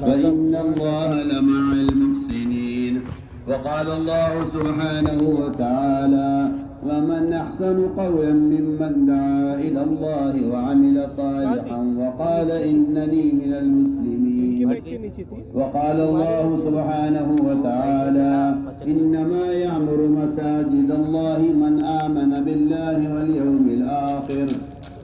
وإن الله لمع المحسنين. وقال الله سبحانه وتعالى ومن أحسن قولا ممن دعا إلى الله وعمل صالحا وقال إنني من المسلمين. وقال الله سبحانه وتعالى إنما يعمر مساجد الله من آمن بالله واليوم الآخر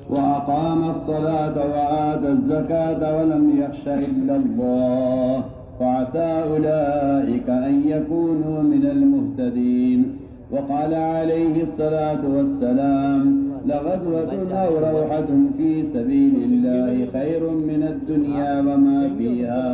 وأقام الصلاة وآتى الزكاة ولم يخش إلا الله فعسى أولئك أن يكونوا من المهتدين. وقال عليه الصلاة والسلام لغدوة أو روحة في سبيل الله خير من الدنيا وما فيها.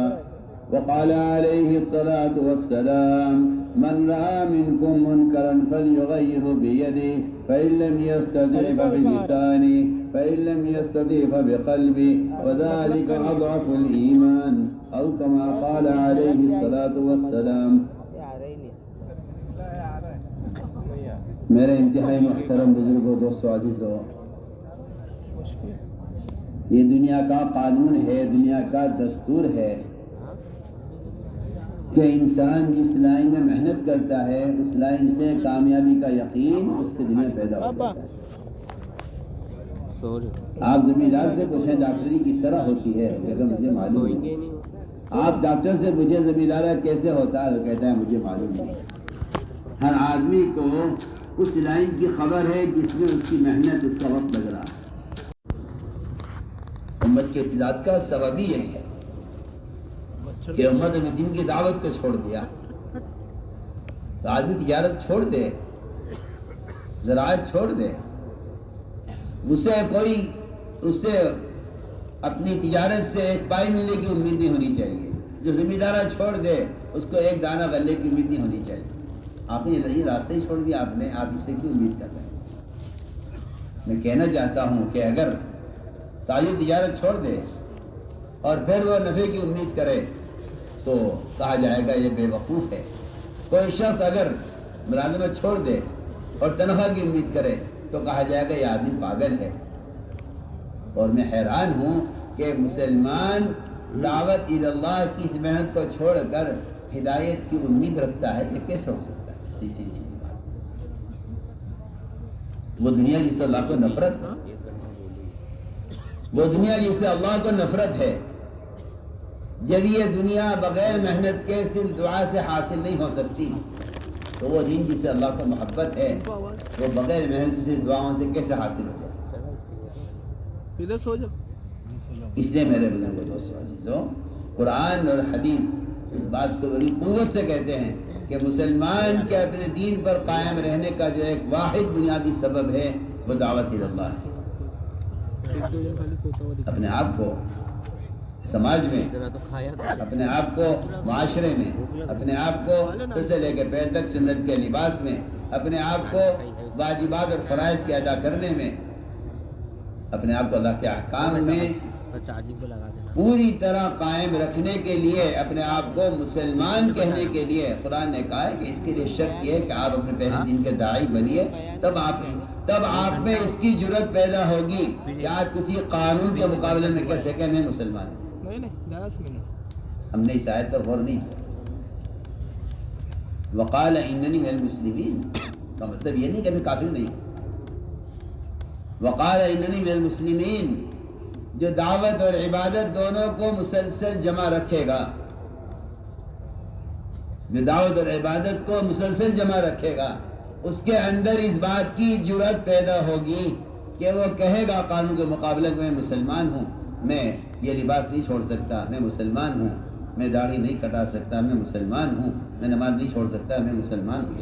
وقال عليه الصلاة والسلام من رأى منكم منكرا فليغيره بيده فإن لم يستطع فبلسانه فإن لم يستطع فبقلبه وذلك أضعف الإيمان أو كما قال عليه الصلاة والسلام. میرے انتہائی محترم بزرگوں، دوستو، عزیزو، یہ دنیا کا قانون ہے، دنیا کا دستور ہے کہ انسان جس لائن میں محنت کرتا ہے اس لائن سے کامیابی کا یقین اس کے دل میں پیدا ہو جاتا ہے۔ آپ زمیندار سے پوچھیں ڈاکٹری کس طرح ہوتی ہے، اگر مجھے معلوم نہیں۔ آپ ڈاکٹر سے پوچھیں زمیندار کیسے ہوتا ہے، وہ کہتا ہے مجھے معلوم نہیں۔ ہر آدمی کو اس لائن کی خبر ہے جس میں اس کی محنت، اس کا وقت لگ رہا ہے۔ امت کے ارتداد کا سبب ہی یہی ہے کہ امت نے دین کی دعوت کو چھوڑ دیا۔ تو آدمی تجارت چھوڑ دے، زراعت چھوڑ دے، اسے اپنی تجارت سے ایک پائی ملنے کی امید نہیں ہونی چاہیے۔ جو زمیندارہ چھوڑ دے اس کو ایک دانہ غلے کی امید نہیں ہونی چاہیے۔ آپ نے یہ راستہ ہی چھوڑ دیا، آپ اس سے کیوں امید کر رہے ہیں؟ میں کہنا چاہتا ہوں کہ اگر تاجر تجارت چھوڑ دے اور پھر وہ نفع کی امید کرے تو کہا جائے گا یہ بے وقوف ہے۔ کوئی شخص اگر ملازمت چھوڑ دے اور تنخواہ کی امید کرے تو کہا جائے گا یہ آدمی پاگل ہے۔ اور میں حیران ہوں کہ مسلمان دعوت اللہ کی اس محنت کو چھوڑ کر ہدایت کی امید رکھتا ہے، یہ کیسے ہو سکتا ہے؟ سیدھی بات، وہ دنیا جس سے اللہ کو نفرت ہے، وہ دنیا جس سے اللہ کو نفرت ہے، جب یہ دنیا بغیر محنت کے صرف دعا سے حاصل نہیں ہو سکتی تو وہ دین جس سے اللہ کو محبت ہے وہ بغیر محنت سے دعاؤں سے کیسے حاصل ہو جائے؟ اس لیے میرے بزرگوں، دوستو، عزیزوں، قرآن اور حدیث اس بات کو بڑی قوت سے کہتے ہیں کہ مسلمان کے اپنے دین پر قائم رہنے کا جو ایک واحد بنیادی سبب ہے وہ دعوت اللہ ہے۔ اپنے آپ کو سماج میں، اپنے آپ کو معاشرے میں، اپنے آپ کو سر سے لے کے پیر تک سنت کے لباس میں، اپنے آپ کو واجبات اور فرائض کے ادا کرنے میں، اپنے آپ کو اللہ کے احکام میں پوری طرح قائم رکھنے کے لیے، اپنے آپ کو مسلمان کہنے کے لیے قرآن نے کہا ہے کہ اس کے لیے شرط یہ ہے کہ آپ اپنے پہلے دین کے داعی بنیے، تب آپ میں اس کی جرت پیدا ہوگی کہ آپ کسی قانون کے مقابلے میں کہہ سکیں میں مسلمان ہوں۔ ہم نے اس آیت پر غور نہیں کیا۔ وقال اننی من المسلمین کا مطلب یہ نہیں کہ میں کافر نہیں ہوں۔ وقال اننی من المسلمین جو دعوت اور عبادت دونوں کو مسلسل جمع رکھے گا، جو دعوت اور عبادت کو مسلسل جمع رکھے گا، اس کے اندر اس بات کی جرت پیدا ہوگی کہ وہ کہے گا قانون کے مقابلے میں میں مسلمان ہوں، میں یہ لباس نہیں چھوڑ سکتا، میں مسلمان ہوں، میں داڑھی نہیں کٹا سکتا، میں مسلمان ہوں، میں نماز نہیں چھوڑ سکتا، میں مسلمان ہوں۔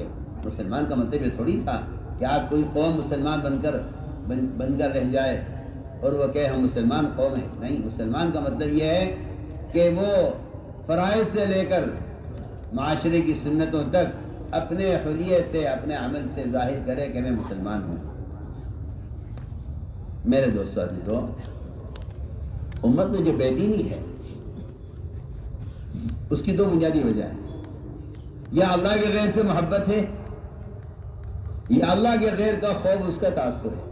مسلمان کا مطلب یہ تھوڑی تھا کہ آپ کوئی قوم مسلمان بن کر رہ جائے اور وہ کہے ہم مسلمان قوم ہیں۔ نہیں، مسلمان کا مطلب یہ ہے کہ وہ فرائض سے لے کر معاشرے کی سنتوں تک اپنے حلیے سے، اپنے عمل سے ظاہر کرے کہ میں مسلمان ہوں۔ میرے دوستو، عزیزو، امت میں جو بے دینی ہے اس کی دو بنیادی وجہ ہے۔ یا اللہ کے غیر سے محبت ہے، یا اللہ کے غیر کا خوف، اس کا تاثر ہے۔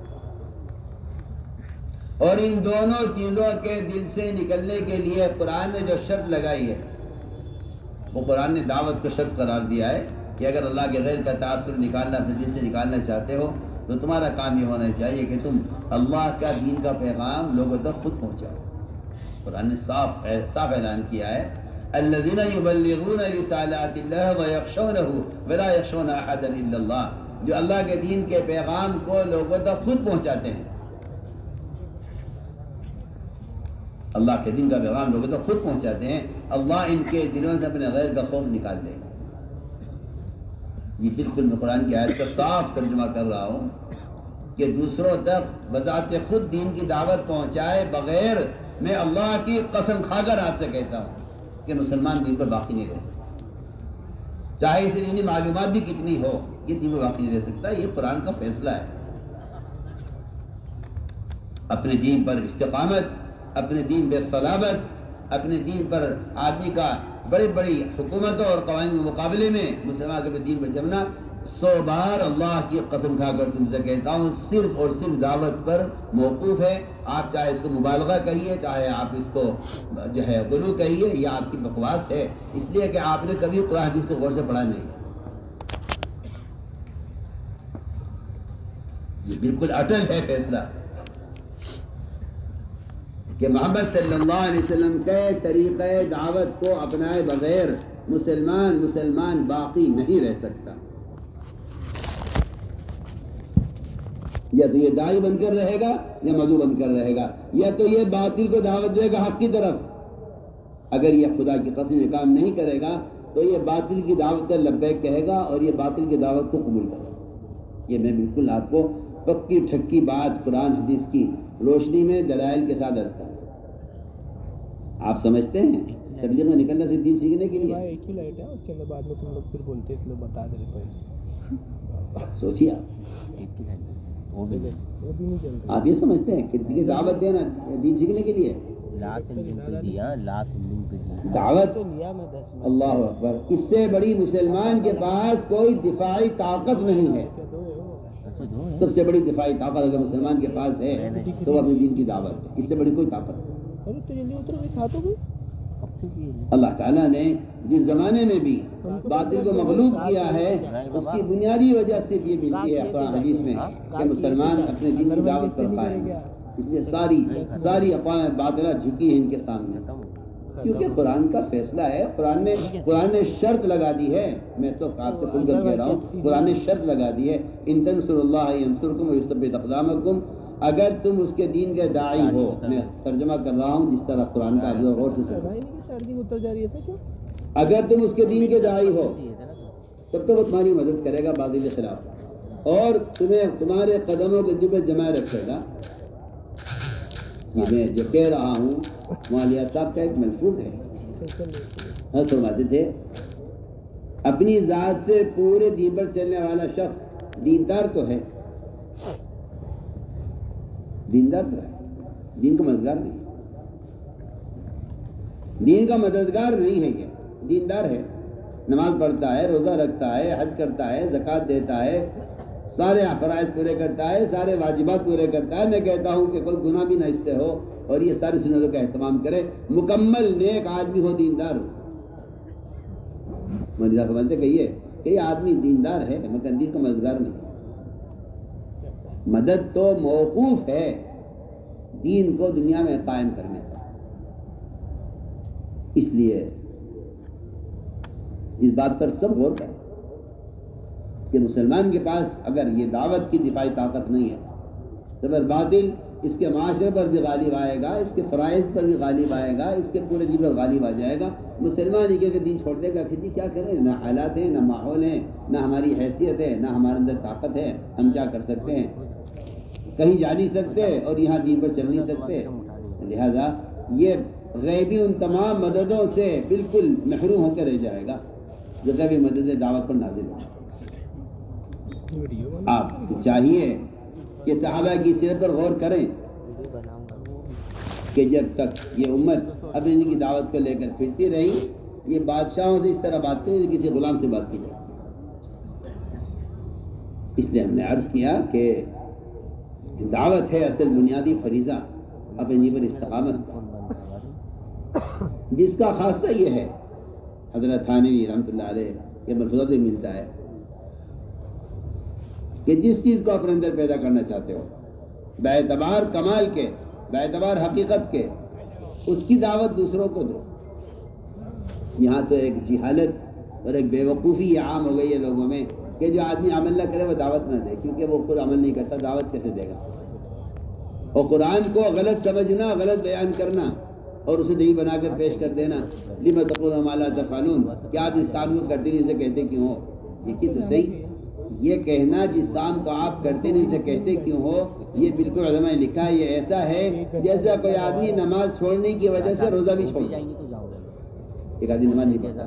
اور ان دونوں چیزوں کے دل سے نکلنے کے لیے قرآن نے جو شرط لگائی ہے، وہ قرآن نے دعوت کو شرط قرار دیا ہے کہ اگر اللہ کے غیر کا تاثر نکالنا اپنے دل سے نکالنا چاہتے ہو تو تمہارا کام یہ ہونا چاہیے کہ تم اللہ کا دین کا پیغام لوگوں تک خود پہنچاؤ۔ قرآن نے صاف اعلان کیا ہے، الذین یبلغون رسالات اللہ ویخشونہ ولا یخشون احدا الا اللہ، جو اللہ کے دین کے پیغام کو لوگوں تک خود پہنچاتے ہیں، اللہ کے دین کا پیغام لوگوں تک خود پہنچاتے ہیں، اللہ ان کے دلوں سے اپنے غیر کا خوف نکال دے گا۔ یہ بالکل میں قرآن کی آیت کا صاف ترجمہ کر رہا ہوں کہ دوسروں تک بذات خود دین کی دعوت پہنچائے بغیر، میں اللہ کی قسم کھا کر آپ سے کہتا ہوں کہ مسلمان دین پر باقی نہیں رہ سکتا، چاہے اسے دینی معلومات بھی کتنی ہو، یہ دین پر باقی نہیں رہ سکتا۔ یہ قرآن کا فیصلہ ہے۔ اپنے دین پر استقامت، اپنے دین بے صلابت، اپنے دین پر آدمی کا بڑی بڑی حکومتوں اور قوانین کے مقابلے میں مسلمان کے دین پر جمنا، 100 بار اللہ کی قسم کھا کر تم سے کہتا ہوں، صرف اور صرف دعوت پر موقوف ہے۔ آپ چاہے اس کو مبالغہ کہیے، چاہے آپ اس کو جو ہے غلو کہیے، یا آپ کی بکواس ہے، اس لیے کہ آپ نے کبھی قرآن حدیث کو غور سے پڑھا نہیں۔ یہ بالکل اٹل ہے فیصلہ کہ محمد صلی اللہ علیہ وسلم کے طریقہ دعوت کو اپنائے بغیر مسلمان باقی نہیں رہ سکتا۔ یا تو یہ داعی بن کر رہے گا یا مدعو بن کر رہے گا، یا تو یہ باطل کو دعوت دے گا حق کی طرف۔ اگر یہ خدا کی قسم یہ کام نہیں کرے گا تو یہ باطل کی دعوت کا لبیک کہے گا اور یہ باطل کی دعوت کو قبول کرے گا۔ یہ میں بالکل آپ کو پکی ٹھکی بات قرآن حدیث کی روشنی میں دلائل کے ساتھ عرض کروں۔ آپ سمجھتے ہیں تبلیغ میں نکلنا سے دین سیکھنے کے لیے ایک ہی لائٹ ہے، اس کے اندر بعد میں تم لوگ پھر بولتے اس لیے بتا دے رہے۔ سوچیے آپ یہ سمجھتے ہیں کہ دعوت دینا دین سیکھنے کے لیے دعوت؟ اللہ اکبر! اس سے بڑی مسلمان کے پاس کوئی دفاعی طاقت نہیں ہے۔ سب سے بڑی دفاعی طاقت اگر مسلمان کے پاس ہے تو وہ اپنے دین کی دعوت ہے، اس سے بڑی کوئی طاقت نہیں۔ اللہ تعالیٰ نے جس زمانے میں بھی باطل کو مغلوب کیا ہے، اس کی بنیادی وجہ صرف یہ ملتی ہے قرآن حدیث میں کہ مسلمان اپنے دین کی دعوت کر پائیں۔ اس لیے ساری اقوام باطلہ جھکی ہیں ان کے سامنے، کیونکہ قرآن کا فیصلہ ہے۔ قرآن نے شرط لگا دی ہے، میں تو آپ سے کھل کر کہہ رہا ہوں، قرآن نے شرط لگا دی ہے، ان تنصروا اللہ ینصرکم ویثبت اقدامکم۔ اگر تم اس کے دین کے داعی ہو، میں ترجمہ کر رہا ہوں جس طرح قرآن کا غور سے سنو، اگر تم اس کے دین کے داعی ہو تب تو وہ تمہاری مدد کرے گا باطل کے خلاف، اور تمہیں تمہارے قدموں کے جبے جمائے رکھے گا۔ میں جو کہہ رہا ہوں مولانا صاحب کا ایک ملفوظ ہے، فرماتے تھے اپنی ذات سے پورے دین پر چلنے والا شخص دیندار تو ہے، دین کا مددگار نہیں، دین کا مددگار نہیں ہے، یہ دیندار ہے، نماز پڑھتا ہے، روزہ رکھتا ہے، حج کرتا ہے، زکوٰۃ دیتا ہے، سارے فرائض پورے کرتا ہے، سارے واجبات پورے کرتا ہے۔ میں کہتا ہوں کہ کوئی گناہ بھی نہ اس سے ہو اور یہ ساری سنتوں کا اہتمام کرے، مکمل نیک آدمی ہو، دیندار ہو۔ مرزا فرماتے کہیے کہ یہ آدمی دیندار ہے مگر دین کا مددگار نہیں۔ مدد تو موقوف ہے دین کو دنیا میں قائم کرنے پر۔ اس لیے اس بات پر سب غور کریں کہ مسلمان کے پاس اگر یہ دعوت کی دفاعی طاقت نہیں ہے تو پھر باطل اس کے معاشرے پر بھی غالب آئے گا، اس کے فرائض پر بھی غالب آئے گا، اس کے پورے دین پر غالب آ جائے گا۔ مسلمان ہی کہ دین چھوڑ دے گا کہ جی کیا کریں، نہ حالات ہیں، نہ ماحول ہیں، نہ ہماری حیثیت ہے، نہ ہمارے اندر طاقت ہے، ہم کیا کر سکتے ہیں، کہیں جا نہیں سکتے اور یہاں دین پر چل نہیں سکتے۔ لہذا یہ غیبی ان تمام مددوں سے بالکل محروم ہو کے رہ جائے گا جو کبھی مدد دعوت پر نازل ہو۔ آپ کو چاہیے کہ صحابہ کی سیرت پر غور کریں کہ جب تک یہ امت اپنی دین کی دعوت کو لے کر پھرتی رہی، یہ بادشاہوں سے اس طرح بات کریں کسی غلام سے بات کی جائے۔ اس لیے ہم نے عرض کیا کہ دعوت ہے اصل بنیادی فریضہ، اپنے جی پر استقامت کا۔ جس کا خاصہ یہ ہے، حضرت تھانوی رحمۃ اللہ علیہ کے ملفوظات میں ملتا ہے کہ جس چیز کو اپنے اندر پیدا کرنا چاہتے ہو بے اعتبار کمال کے، بے اعتبار حقیقت کے، اس کی دعوت دوسروں کو دو۔ یہاں تو ایک جہالت اور ایک بے وقوفی یہ عام ہو گئی ہے لوگوں میں کہ جو آدمی عمل نہ کرے وہ دعوت نہ دے، کیونکہ وہ خود عمل نہیں کرتا، دعوت کیسے دے گا؟ اور قرآن کو غلط سمجھنا، غلط بیان کرنا اور اسے دلیل بنا کر پیش کر دینا، لِمَ تَقُولُونَ مَا لَا تَفْعَلُونَ، کیا آپ اس کام کو کرتے نہیں اسے کہتے کیوں ہو؟ دیکھیے تو صحیح، یہ کہنا جس کام کو آپ کرتے نہیں اسے کہتے کیوں ہو، یہ بالکل علماء نے لکھا ہے، یہ ایسا ہے جیسا کوئی آدمی نماز چھوڑنے کی وجہ سے روزہ بھی چھوڑ دے۔ ایک آدمی نماز نہیں پڑھتا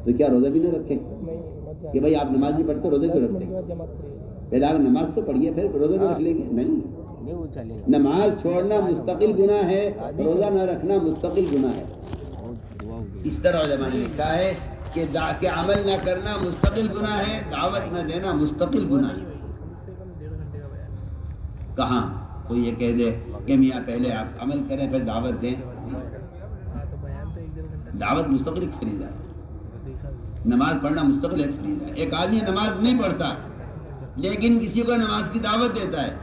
تو کیا روزہ بھی نہ رکھے؟ کہ بھائی آپ نماز نہیں پڑھتے روزے کیوں رکھتے؟ پہلے آپ نماز تو پڑھیے پھر روزہ بھی رکھ لیں گے؟ نہیں، نماز چھوڑنا مستقل گناہ ہے، روزہ نہ رکھنا مستقل گناہ ہے۔ اس طرح علماء نے لکھا ہے کہ عمل نہ کرنا مستقل گناہ ہے، دعوت نہ دینا مستقل گناہ ہے۔ کہاں کوئی یہ کہہ دے کہ میاں پہلے آپ عمل کریں پھر دعوت دیں؟ دعوت مستقل ایک فریضہ ہے، نماز پڑھنا مستقل ایک فریضہ ہے۔ ایک آدمی نماز نہیں پڑھتا لیکن کسی کو نماز کی دعوت دیتا ہے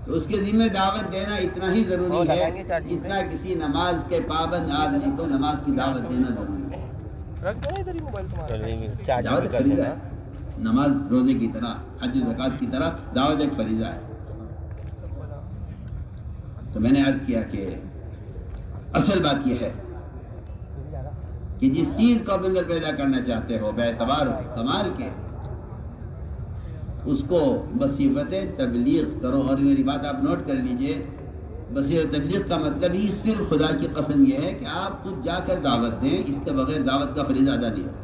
تو اس کے ذمہ دعوت دینا اتنا ہی ضروری ہے جتنا کسی نماز کے پابند آدمی کو نماز کی دعوت دینا ضروری ہے۔ دعوت ایک فریضہ ہے، نماز روزے کی طرح، حج و زکوٰۃ کی طرح دعوت ایک فریضہ ہے۔ تو میں نے عرض کیا کہ اصل بات یہ ہے کہ جس چیز کو اپنے اندر پیدا کرنا چاہتے ہو بے اعتبار کمال کے، اس کو بصیرت تبلیغ کرو۔ اور میری بات آپ نوٹ کر لیجئے، بصیرت تبلیغ کا مطلب ہی صرف خدا کی قسم یہ ہے کہ آپ خود جا کر دعوت دیں، اس کے بغیر دعوت کا فریضہ ادا نہیں ہوگا۔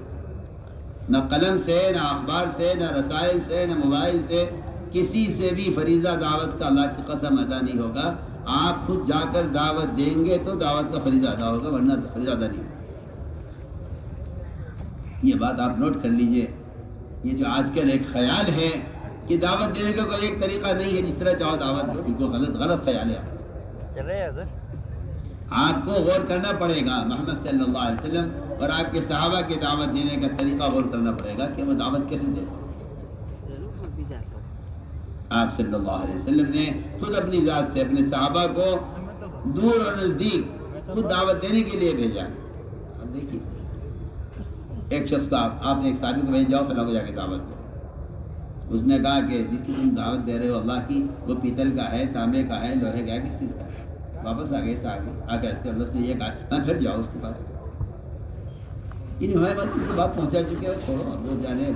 نہ قلم سے، نہ اخبار سے، نہ رسائل سے، نہ موبائل سے، کسی سے بھی فریضہ دعوت کا اللہ کی قسم ادا نہیں ہوگا۔ آپ خود جا کر دعوت دیں گے تو دعوت کا فریضہ ادا ہوگا، ورنہ فریضہ ادا نہیں ہوگا۔ یہ بات آپ نوٹ کر لیجئے۔ یہ جو آج کل ایک خیال ہے کہ دعوت دینے کا کوئی ایک طریقہ نہیں ہے، جس طرح چاہو دعوت دو، بالکل غلط خیال ہے۔ آپ کو غور کرنا پڑے گا محمد صلی اللہ علیہ وسلم اور آپ کے صحابہ کے دعوت دینے کا طریقہ غور کرنا پڑے گا کہ وہ دعوت کیسے دیتے۔ آپ صلی اللہ علیہ وسلم نے خود اپنی ذات سے اپنے صحابہ کو دور اور نزدیک خود دعوت دینے کے لیے بھیجا۔ اب دیکھیے، ایک شخص کا آپ نے ایک صحابی کو بھیج، جاؤ فلاں کو جا کے دعوت دو۔ اس نے کہا کہ جس کی تم دعوت دے رہے ہو اللہ کی، وہ پیتل کا ہے، تانبے کا ہے، لوہے کا ہے، کس چیز کا ہے؟ واپس آ گئے صحابی، آ کر اس کے اللہ سے یہ کہا میں پھر جاؤ اس کے پاس، یعنی ہمارے پاس اس کو بات پہنچا چکے ہو، چھوڑو اب وہ جانے،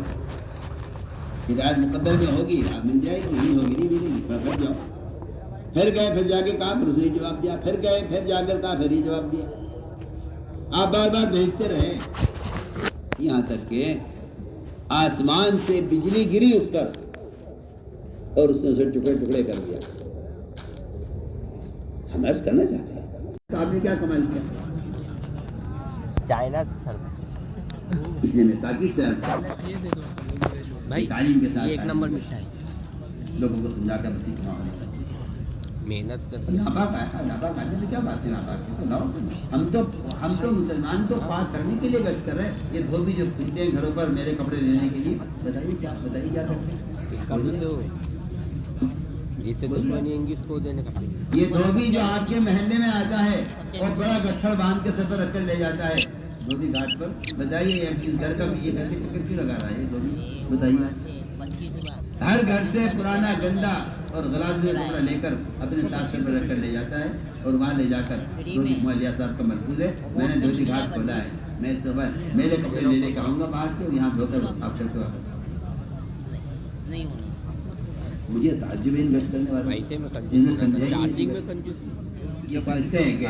ہدایت مقدر میں ہوگی، آپ مل جائے گی، نہیں ہوگی نہیں ملے گی، میں پھر جاؤ۔ پھر گئے، پھر جا کے کہا، پھر اسے جواب دیا، پھر گئے، پھر جا کر کہا، پھر یہ جواب دیا۔ آپ بار بار بھیجتے رہے یہاں تک کہ آسمان سے بجلی گری اس پر اور اس نے اسے ٹکڑے ٹکڑے کر دیا۔ ہم عرض کرنا چاہتے ہیں تو آپ نے کیا کمال کیا؟ چائنا اس لیے میں تاکید سے عرض کرتا ہوں تعلیم کے ساتھ ایک نمبر مٹھائی لوگوں کو سمجھا کر بسی کما ہونے کا محنت کر ناپاک آدمی سے کیا بات ہے؟ ناپاک ہے تو لاؤ سے ہم تو مسلمان کو پاک کرنے کے لیے گشت کر رہے ہیں۔ یہ دھوبی جو پھرتے ہیں گھروں پر میرے کپڑے لینے کے لیے، بتائیے کیا کرتے ہیں؟ جس سے دشمنی انگیز کو دینے کا یہ دھوبی جو آپ کے محلے میں آتا ہے اور بڑا گٹھڑ باندھ کے سر پر رکھ کر لے جاتا ہے دھوبی گھاٹ پر، بتائیے اس گھر کا یہ گھر کے چکر کیوں لگا رہا ہے یہ دھوبی؟ بتائیے، ہر گھر سے پرانا گندا اور غلاظ میں کپڑا لے کر اپنے ساتھ سر پر رکھ کر لے جاتا ہے اور وہاں لے جا کر دھوبی مولیا صاحب کا ملفوظ ہے، میں نے دھوبی گھاٹ کھولا ہے، میں تو میرے کپڑے لے کے آؤں گا باہر سے اور یہاں دھو کر صاف کر کے واپس آؤں گا۔ مجھے تعجب ان گشت کرنے والے انہیں سمجھا یہ سمجھتے ہیں کہ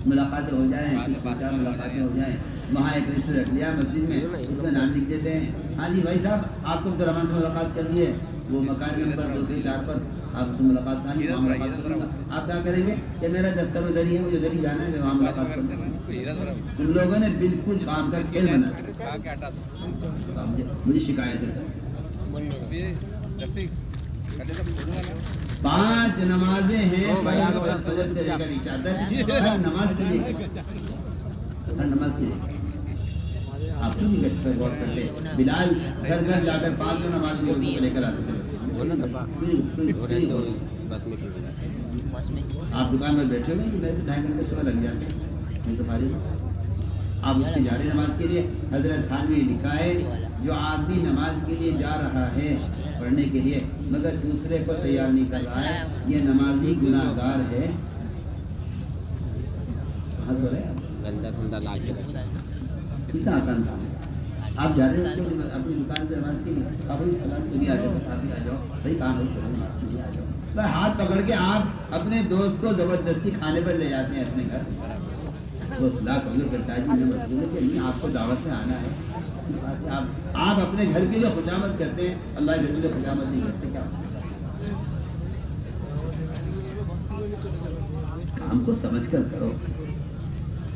ملاقاتیں ہو جائیں، کچھ 4 ملاقاتیں ہو جائیں، وہاں ایک رجسٹر رکھ لیا مسجد میں، اس میں نام لکھ دیتے ہیں، ہاں جی بھائی صاحب آپ کو عبدالرحمٰن سے ملاقات کرنی ہے، وہ مکان نمبر 204 پر آپ سے ملاقات کریں گے، وہاں ملاقات کروں گا۔ آپ کیا کریں گے کہ میرا دفتر ادھر ہی ہے، مجھے ادھر ہی جانا ہے، میں وہاں ملاقات کروں گا۔ ان لوگوں نے بالکل کام کا کھیل بنا مجھے شکایت ہے سر۔ 5 نمازیں ہیں فجر سے لے کر عشاء تک، ہر نماز کے لیے گشت، ہر نماز کے لیے آپ کی بھی گشت پر غور کرتے. بلال گھر گھر جا کر 5 نماز میں لوگوں کو لے کر آتے تھے. بس میں آپ دکان پر بیٹھے ہوئے کہ میں تو 2.5 گھنٹے صبح لگ جاتے ہیں، میں تو فارغ ہوں. آپ اٹھ کے جا رہے نماز کے لیے. حضرت تھانوی لکھا ہے جو آدمی نماز کے لیے جا رہا ہے پڑھنے کے لیے مگر دوسرے کو تیار نہیں کر رہا ہے، یہ نمازی گناہ گار ہے. کہاں سو رہے ہیں آپ؟ گندا سندا لا کے رکھا. کتنا آسان کام ہے. آپ جا رہے ہو اپنی دکان سے نماز کے لیے، آپ فلاں تو نہیں آ جاؤ، آپ بھی آ جاؤ بھائی، کہاں بھائی چلو نماز کے لیے آ جاؤ. بھائی ہاتھ پکڑ کے آپ اپنے دوست کو زبردستی کھانے پر لے جاتے ہیں اپنے گھر. وہ لاکھ حضور کرتا ہے جی میں مشغول ہے کہ نہیں، آپ کو دعوت میں آنا ہے. آپ اپنے گھر کے لیے خوشامد کرتے ہیں، اللہ کے گھر کے لیے خوشامد نہیں کرتے. کیا کام کو سمجھ کر کرو.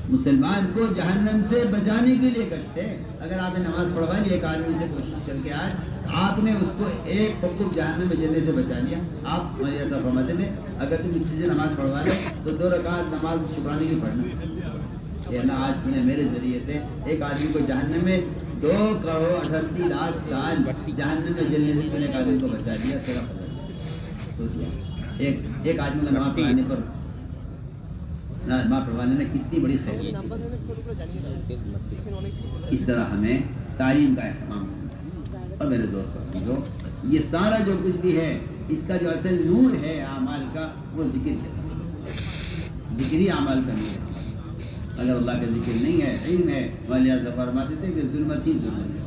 مسلمان کو جہنم سے بچانے کے لیے گشت ہے. اگر آپ نے نماز پڑھوا لی ایک آدمی سے کوشش کر کے آج، آپ نے اس کو ایک حقوق جہنم میں جلنے سے بچا لیا. آپ مجھے ایسا فرماتے تھے اگر تم کسی سے نماز پڑھوا لو تو 2 رکعت نماز شکرانے کی پڑھنا کہ اللہ آج تم نے میرے ذریعے سے ایک آدمی کو جہنم میں 2,88,00,000 سال جہنم میں جلنے سے تم نے ایک آدمی کو بچا لیا. تیرا فضل سوچیے ایک آدمی کو نماز پڑھانے پر نماز پڑھوانے میں کتنی بڑی خیر. اس طرح ہمیں تعلیم کا اہتمام کرنا ہے. اور میرے دوستوں یہ سارا جو کچھ بھی ہے اس کا جو اصل نور ہے اعمال کا وہ ذکر کے ساتھ، ذکری اعمال کا نور ہے. اگر اللہ کا ذکر نہیں ہے، علم ہے، لہٰذا فرماتے تھے کہ ظلمت ہی ظلمت ہے،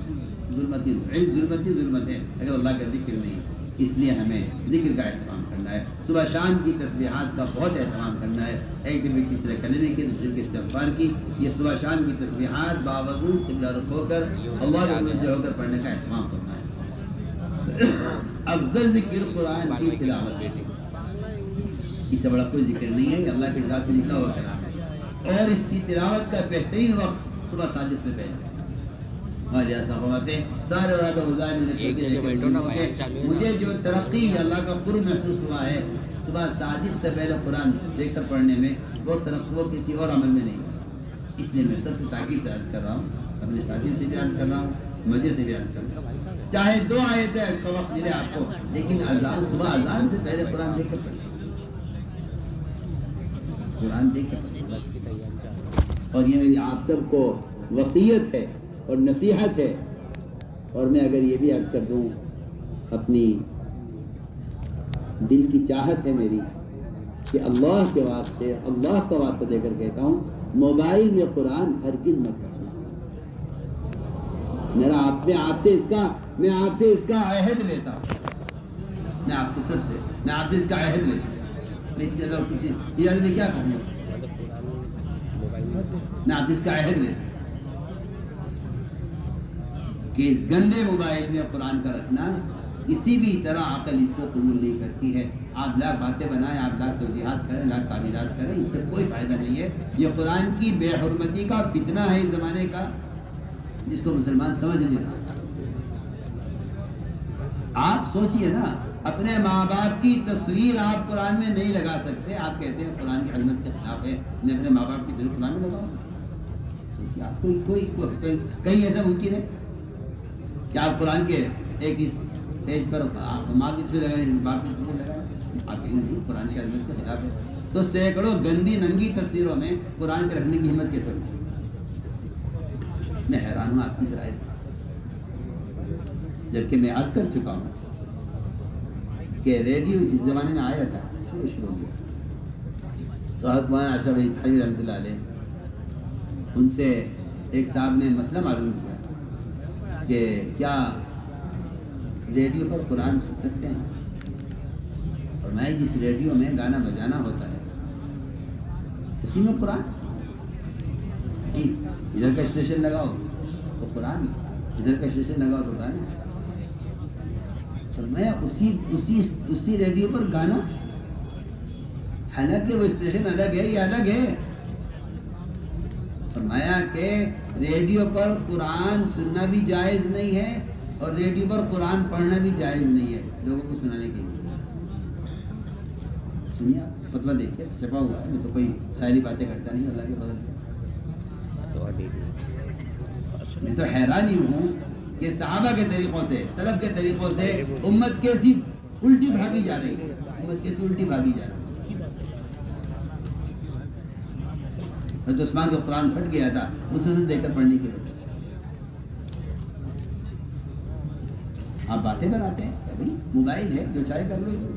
ظلمت ہی علم، ظلمت ہی ظلمت ہے اگر اللہ کا ذکر نہیں ہے. اس لیے ہمیں ذکر کا اہتمام کرنا ہے. صبح شام کی تسبیحات کا بہت اہتمام کرنا ہے. ایک دن میں کسی کلمے کی، دوسرے کے استغفار کی. یہ صبح شام کی تسبیحات باوضو قبلہ رخ ہو کر اللہ کے متوجہ ہو کر پڑھنے کا اہتمام کرنا ہے. افضل ذکر قرآن کی تلاوت، اس سے بڑا کوئی ذکر نہیں ہے. اللہ کے ذات سے نکلا ہوا کلام ہے اور اس کی تلاوت کا بہترین وقت صبح صادق سے پہلے. سارے مجھے جو ترقی اللہ کا قرب محسوس ہوا ہے صبح صادق سے پہلے قرآن دیکھ کر پڑھنے میں، وہ ترقی وہ کسی اور عمل میں نہیں. اس لیے میں سب سے تاکید سے عرض کر رہا ہوں، اپنے ساتھیوں سے بھی عرض کر رہا ہوں، مجھے سے بھی عرض کر رہا ہوں، چاہے 2 آیتیں کا وقت ملے آپ کو، لیکن صبح اذان سے پہلے قرآن دیکھ کر پڑھیں، قرآن دیکھ کر پڑھیں. اور یہ میری آپ سب کو وصیت ہے اور نصیحت ہے. اور میں اگر یہ بھی عرض کر دوں، اپنی دل کی چاہت ہے میری کہ اللہ کے واسطے، اللہ کا واسطہ دے کر کہتا ہوں، موبائل میں قرآن ہرگز مت پڑھنا. میں آپ سے اس کا عہد لیتا ہوں. میں آپ سے اس کا عہد لیتا ہوں. میں اس سے زیادہ کچھ یہ میں کیا کہوں، میں آپ سے اس کا عہد لیتا ہوں کہ اس گندے موبائل میں قرآن کا رکھنا کسی بھی طرح عقل اس کو قبول نہیں کرتی ہے. آپ لاکھ باتیں بنائیں، آپ لاکھ توضیحات کریں، لاکھ تعمیرات کریں، اس سے کوئی فائدہ نہیں ہے. یہ قرآن کی بے حرمتی کا فتنہ ہے اس زمانے کا، جس کو مسلمان سمجھ نہیں رہا. آپ سوچئے نا، اپنے ماں باپ کی تصویر آپ قرآن میں نہیں لگا سکتے. آپ کہتے ہیں قرآن کی عظمت کے خلاف ہے، میں اپنے ماں باپ کی تصویر قرآن میں لگاؤں. سوچیے آپ کوئی کہیں ایسا ممکن ہے کہ آپ قرآن کے ایک اس پیج پر ماں کی تصویر لگائیں، باپ کی تصویر لگائیں؟ آپ کہیں نہیں، قرآن کی عظمت کے خلاف ہے. تو سینکڑوں گندی ننگی تصویروں میں قرآن کے رکھنے کی ہمت کیسے ہوئی؟ میں حیران ہوں آپ کی رائے سے، جبکہ میں عرض کر چکا ہوں کہ ریڈیو جس زمانے میں آیا تھا شروع میں، تو حضرت مولانا اشرف علی تھانوی رحمۃ اللہ علیہ، ان سے ایک صاحب نے مسئلہ معلوم کیا کہ کیا ریڈیو پر قرآن سن سکتے ہیں؟ اور میں جس ریڈیو میں گانا بجانا ہوتا ہے اسی میں قرآن، ادھر کا اسٹیشن لگاؤ تو قرآن، ادھر کا اسٹیشن لگاؤ تو گانا. فرمایا اسی ریڈیو پر گانا، حالانکہ وہ اسٹیشن الگ ہے، یہ الگ ہے. فرمایا کہ ریڈیو پر قرآن سننا بھی جائز نہیں ہے اور ریڈیو پر قرآن پڑھنا بھی جائز نہیں ہے لوگوں کو سنانے کے لیے. سنیے فتویٰ دیکھیے چھپا ہوا ہے. میں تو کوئی خیالی باتیں کرتا نہیں اللہ کے فضل سے. میں تو حیران ہی ہوں کہ صحابہ کے طریقوں سے سلف کے طریقوں سے امت کیسی الٹی بھاگی جا رہی ہے. امت کیسی الٹی بھاگی جا رہی ہے. حضرت عثمان کو قرآن پھٹ گیا تھا مسلسل دیکھ کر پڑھنے کی وجہ. آپ باتیں بناتے ہیں کہ بھائی موبائل ہے جو چاہے کر لو اس کو.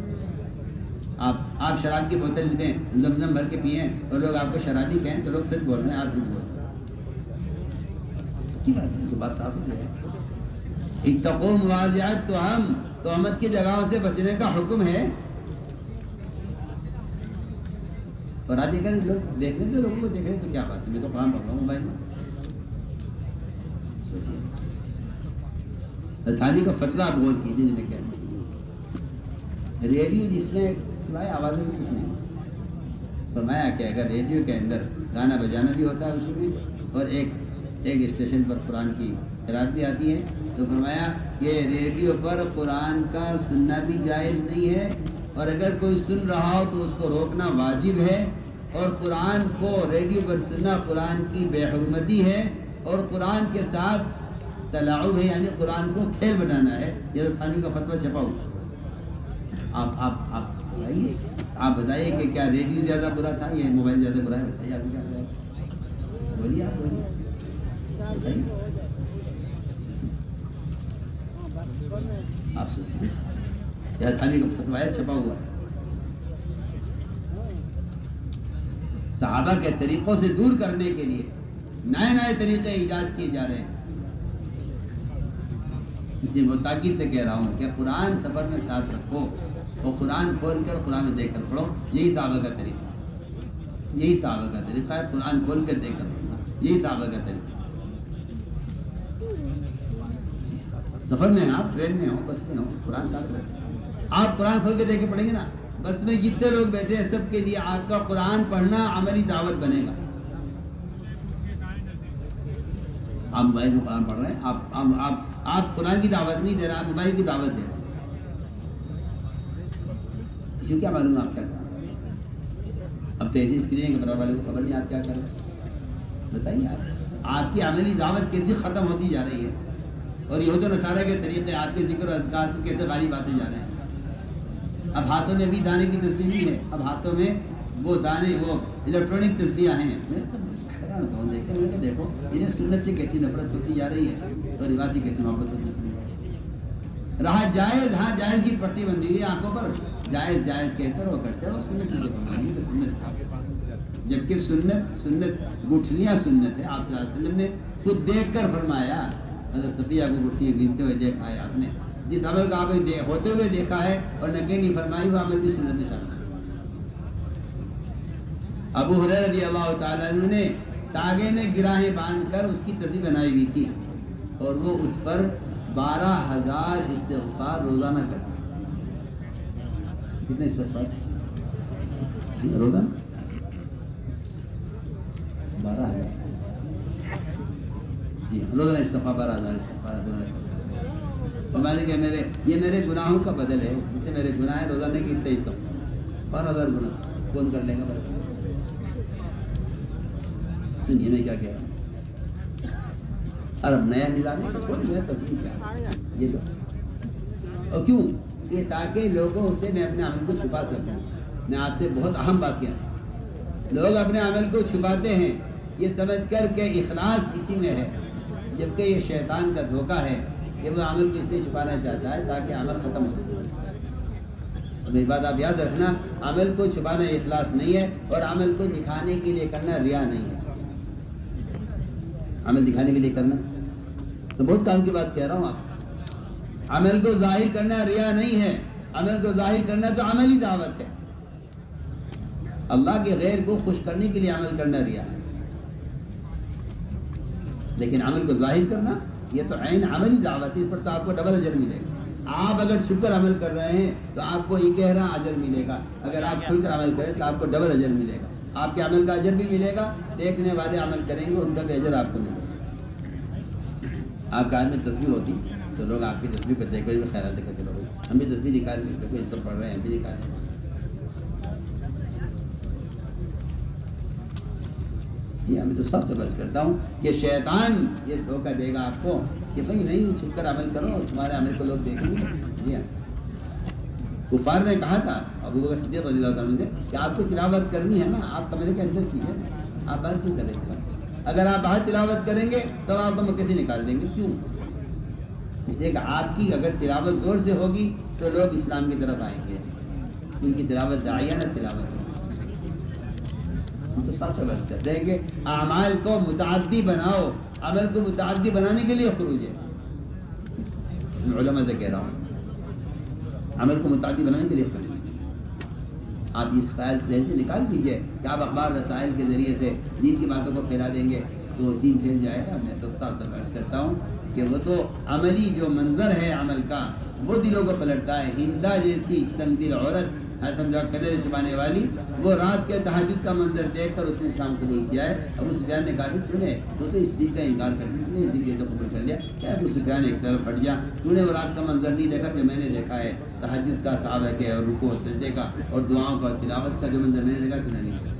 آپ شراب کی بوتل میں زمزم بھر کے پئیں اور لوگ آپ کو شرابی کہیں تو لوگ سچ بول رہے ہیں آپ جھوٹ بول رہے ہیں. کی بات ہے تو بات صاف ہو جائے. اتقوا مواضعات تہمت کی جگہوں سے بچنے کا حکم ہے. اور آج اگر لوگ دیکھ رہے تو لوگوں کو دیکھ رہے تو کیا بات ہے. میں تو قرآن پڑھ رہا ہوں موبائل میں. سوچیے تھانی کا فتویٰ آپ غور کیجیے جو میں کہہ رہا ہوں. ریڈیو جس نے سوائے آوازوں میں کچھ نہیں. فرمایا کہ اگر ریڈیو کے اندر گانا بجانا بھی ہوتا ہے اسی میں اور ایک اسٹیشن پر قرآن کی قرأت بھی آتی ہے تو فرمایا کہ ریڈیو پر قرآن کا سننا بھی جائز نہیں ہے. اور اگر کوئی سن رہا ہو تو اس کو روکنا واجب ہے. اور قرآن کو ریڈیو پر سننا قرآن کی بے حرمتی ہے اور قرآن کے ساتھ تلاعب ہے یعنی قرآن کو کھیل بنانا ہے. یہ تھانوی کا فتویٰ چھپا ہوا. آپ بتائیے کہ کیا ریڈیو زیادہ برا تھا یا موبائل زیادہ برا ہے. بتائیے آپ کیا بولیے. آپ بولیے بتائیے. آپ سوچیے یہ تھانوی کا فتویٰ چھپا ہوا ہے. صحابہ کے طریقوں سے دور کرنے کے لیے نئے نئے طریقے ایجاد کیے جا رہے ہیں. اس لیے میں تاکید سے کہہ رہا ہوں کہ قرآن سفر میں ساتھ رکھو اور قرآن کھول کر قرآن میں دیکھ کر پڑھو. یہی صحابہ کا طریقہ ہے. یہی صحابہ کا طریقہ ہے. قرآن کھول کر دیکھ کر پڑھنا یہی صحابہ کا طریقہ. سفر میں آپ ٹرین میں ہو بس میں ہو قرآن ساتھ رکھیں. آپ قرآن کھول کے دیکھ کے پڑھیں گے نا بس میں جتنے لوگ بیٹھے ہیں سب کے لیے آپ کا قرآن پڑھنا عملی دعوت بنے گا. آپ موبائل میں قرآن پڑھ رہے ہیں. آپ قرآن کی دعوت نہیں دے رہے, آپ موبائل کی دعوت دے رہے ہیں. کسی کو کیا معلوم آپ کیا کر رہے ہیں. اب تو ایسی اسکرین کے برابر والے کو خبر نہیں آپ کیا کر رہے ہیں. بتائیے آپ کی عملی دعوت کیسی ختم ہوتی جا رہی ہے اور یہود و نصارہ کے طریقے آپ کے ذکر و اذکار کو کیسے غالب آتے جا رہے ہیں. اب ہاتھوں میں بھی دانے کی تسبیح نہیں ہے. اب ہاتھوں میں وہ دانے وہ الیکٹرانک تسبیحیں ہیں. میں تو حیران ہوتا ہوں دیکھ کر. دیکھو انہیں سنت سے کیسی نفرت ہوتی جا رہی ہے اور رواج سے کیسی محبت ہوتی چلی جا رہی ہے. رہا جائز, ہاں جائز کی پٹی بندی ہوئی ہے آنکھوں پر. جائز جائز کہہ کر وہ کرتے ہیں. وہ سنت کی فرمانی تو سنت, جبکہ سنت گٹھلیاں سنت ہے. آپ صلی اللہ علیہ وسلم نے خود دیکھ کر فرمایا. حضرت صفیہ کو گٹھلیاں گنتے ہوئے دیکھا ہے آپ نے. جس عمل کو آپ نے ہوتے ہوئے دیکھا ہے اور نکیر نہیں فرمائی وہ عمل بھی سنت میں شامل ہے. ابو ہریرہ رضی اللہ تعالیٰ عنہ نے تاگے میں گراہیں باندھ کر اس کی تصویر بنائی ہوئی تھی اور وہ اس پر 12,000 استغفار روزانہ کرتے. کتنے استغفار روزانہ؟ 12,000. جی روزانہ استغفار 12,000 استغفار روزانہ کرتے. اور میں نے کہا یہ میرے گناہوں کا بدل ہے. جتنے میرے گناہ ہیں روزانہ کے اتنے استغفار. 12,000 گناہ کون کر لے گا بدل. سنیے میں کیا کہہ رہا ہوں. اور اب نیا نظام ہے کہ چھوڑی میرا تصویر کیا یہ لو. اور کیوں کہ تاکہ لوگوں سے میں اپنے عمل کو چھپا سکوں. میں آپ سے بہت اہم بات کہہ رہا ہوں. لوگ اپنے عمل کو چھپاتے ہیں یہ سمجھ کر کہ اخلاص اسی میں ہے, جبکہ یہ شیطان کا دھوکہ ہے کہ وہ عمل کو اس لیے چھپانا چاہتا ہے تاکہ عمل ختم ہو. میری بات آپ یاد رکھنا, عمل کو چھپانا اخلاص نہیں ہے اور عمل کو دکھانے کے لیے کرنا ریا نہیں ہے. عمل دکھانے کے لیے کرنا تو بہت کام کی بات کہہ رہا ہوں آپ سے. عمل کو ظاہر کرنا ریا نہیں ہے. عمل کو ظاہر کرنا تو عملی دعوت ہے. اللہ کے غیر کو خوش کرنے کے لیے عمل کرنا ریا ہے, لیکن عمل کو ظاہر کرنا یہ تو عین عملی دعوت ہے. اس پر تو آپ کو ڈبل اجر ملے گا. آپ اگر چھپ کر عمل کر رہے ہیں تو آپ کو یہ کہہ رہا اجر ملے گا. اگر آپ کھل کر عمل کریں تو آپ کو ڈبل اجر ملے گا. آپ کے عمل کا اجر بھی ملے گا, دیکھنے والے عمل کریں گے ان کا بھی اجر آپ کو ملے گا. آپ کے ہاتھ میں تصویر ہوتی تو لوگ آپ کی تصویر کو دیکھ کر بھی خیالات دیکھ کر چلو بھائی ہم بھی تصویر نکال لیں، دیکھو یہ سب پڑھ رہے ہیں ہم بھی نکالیں. جی ہاں، میں تو سب سے بس کرتا ہوں کہ شیطان یہ دھوکہ دے گا آپ کو کہ بھائی نہیں چھپ کر عمل کرو، تمہارے عمل کو لوگ دیکھیں گے. جی ہاں، کفار نے کہا تھا ابو بکر صدیق رضی اللہ تعالیٰ سے کہ آپ کو تلاوت کرنی ہے نا، آپ کمرے کے اندر کیجیے نا، آپ باہر کیوں کریں تلاوت؟ اگر آپ باہر تلاوت کریں گے تو آپ کو مکے سے نکال دیں گے. کیوں؟ اس لیے کہ آپ کی اگر تلاوت زور سے ہوگی تو لوگ اسلام کی طرف آئیں گے، ان کی تلاوت داعیانہ تلاوت ہے. ہم تو ساتھ بس کرتے ہیں کہ اعمال کو متعدی بناؤ، عمل کو متعدی بنانے کے لیے خروج ہے. میں علماء سے کہہ رہا ہوں عمل کو متعدی بنانے کے لیے خروج ہے. آپ اس خیال سے نکال دیجئے کہ آپ اخبار رسائل کے ذریعے سے دین کی باتوں کو پھیلا دیں گے تو دین پھیل جائے گا. میں تو صاف بحث کرتا ہوں کہ وہ تو عملی جو منظر ہے عمل کا وہ دلوں کو پلٹتا ہے. ہندا جیسی سنگ دل عورت سمجھا کلے چھپانے والی، وہ رات کے تہجد کا منظر دیکھ کر اس نے اسلام قبول کیا ہے. ابو سفیان نے کہا کہ تو اس دین کا انکار کرتی، تو نے اس دین کیسے قبول کر لیا؟ کہ ابو سفیان ایک طرف ہٹ جا، تو نے وہ رات کا منظر نہیں دیکھا جو میں نے دیکھا ہے، تہجد کا، صحابہ کے اور رکوع و سجدے کا اور دعاؤں کا اور تلاوت کا جو منظر میں نے دیکھا تو نے نہیں دیکھا.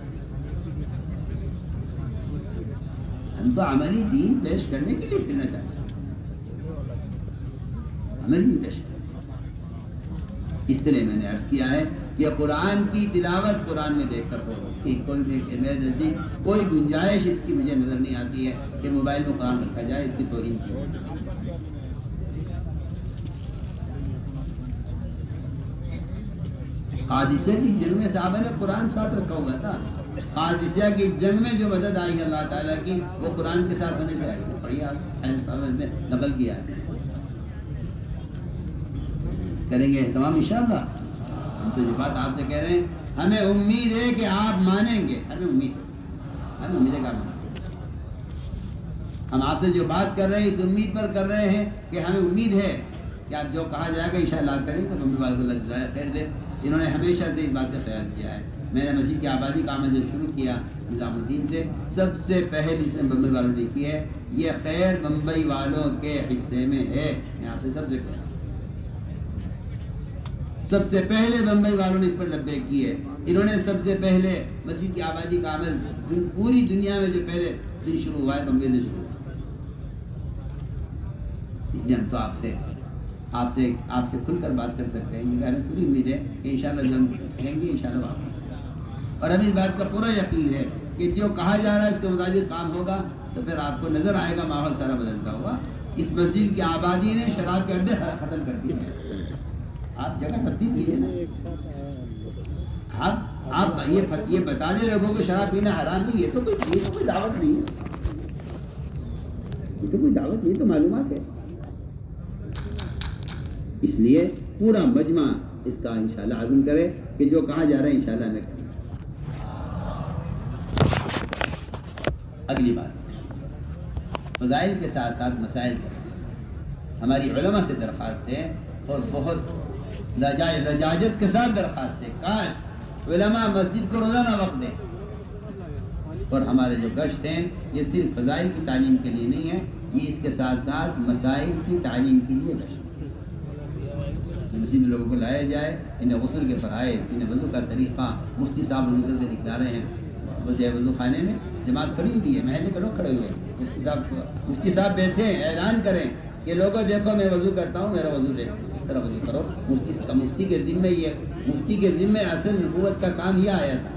ہم تو عملی دین پیش کرنے کے لیے پھرنا چاہتے ہیں، عملی دین پیش کرنا. اس لیے میں نے عرض کیا ہے کہ قرآن کی تلاوت قرآن میں دیکھ کر ہو، اس کی کوئی بھی میرے نزدیک کوئی گنجائش اس کی مجھے نظر نہیں آتی ہے کہ موبائل میں قرآن رکھا جائے، اس کی توہین کی. قادسیہ کی جنگ میں صحابہ نے قرآن ساتھ رکھا ہوا تھا. قادسیہ کی جنگ میں جو مدد آئی ہے اللہ تعالیٰ کی وہ قرآن کے ساتھ ہونے سے آئی ہے. پڑھیے آپ صاحب نے نقل کیا ہے. کریں گے اہتمام انشاءاللہ. ہم تو یہ بات آپ سے کہہ رہے ہیں، ہمیں امید ہے کہ آپ مانیں گے. ہمیں امید ہے کہ آپ مانیں گے. ہم آپ سے جو بات کر رہے ہیں اس امید پر کر رہے ہیں کہ ہمیں امید ہے کہ آپ جو کہا جائے گا انشاءاللہ آپ کریں گے. ممی والد اللہ جزائے خیر دے، انہوں نے ہمیشہ سے اس بات کا خیال کیا ہے. میں نے مسجد کی آبادی کا عمل جب شروع کیا نظام الدین سے، سب سے پہل اس نے بمبئی والوں نے کی ہے. یہ خیر بمبئی والوں کے حصے میں ہے. میں آپ سے سب سے کہہ رہا ہوں، سب سے پہلے بمبئی والوں نے اس پر لبیک کی ہے. انہوں نے سب سے پہلے مسجد کی آبادی کا عمل پوری دنیا میں جو پہلے دن شروع ہوا ہے بمبئی سے شروع ہوا. اس لیے ہم تو آپ سے کھل کر بات کر سکتے ہیں. مجھے ہمیں پوری امید ہے کہ انشاءاللہ جو ہم کہیں گے انشاءاللہ آپ. اور ہمیں اس بات کا پورا یقین ہے کہ جو کہا جا رہا ہے اس کے مطابق کام ہوگا تو پھر آپ کو نظر آئے گا ماحول سارا بدلتا ہوا. اس مسجد کی آبادی نے شراب کے اڈے ختم کر دیے ہیں. آپ جگہ تبدیل کیجیے نا. آپ یہ بتا دیں لوگوں کو شراب پینا حرام نہیں. یہ تو کوئی دعوت نہیں ہے. یہ تو کوئی دعوت نہیں، تو معلومات ہے. اس لیے پورا مجمع اس کا انشاءاللہ عزم کرے کہ جو کہا جا رہا ہے انشاءاللہ ہمیں کریں. اگلی بات، فضائل کے ساتھ ساتھ مسائل کا ہماری علماء سے درخواست ہے اور بہت لجاجت کے ساتھ درخواست ہے، کاش علماء مسجد کو روزانہ وقت دیں. اور ہمارے جو گشت ہیں یہ صرف فضائل کی تعلیم کے لیے نہیں ہے، یہ اس کے ساتھ ساتھ مسائل کی تعلیم کے لیے گشت ہے. مسجد میں لوگوں کو لایا جائے، انہیں غسل کے فرائض، انہیں وضو کا طریقہ مفتی صاحب وضو کر کے دکھلا رہے ہیں. وہ جو ہے وضو خانے میں جماعت کھڑی ہوئی ہے، محلے کے لوگ کھڑے ہوئے ہیں. مفتی صاحب بیٹھے اعلان کریں کہ لوگوں دیکھو میں وضو کرتا ہوں، میرا وضو دیکھو، اس طرح وضو کرو. مفتی کے ذمے اصل نبوت کا کام یہ آیا تھا.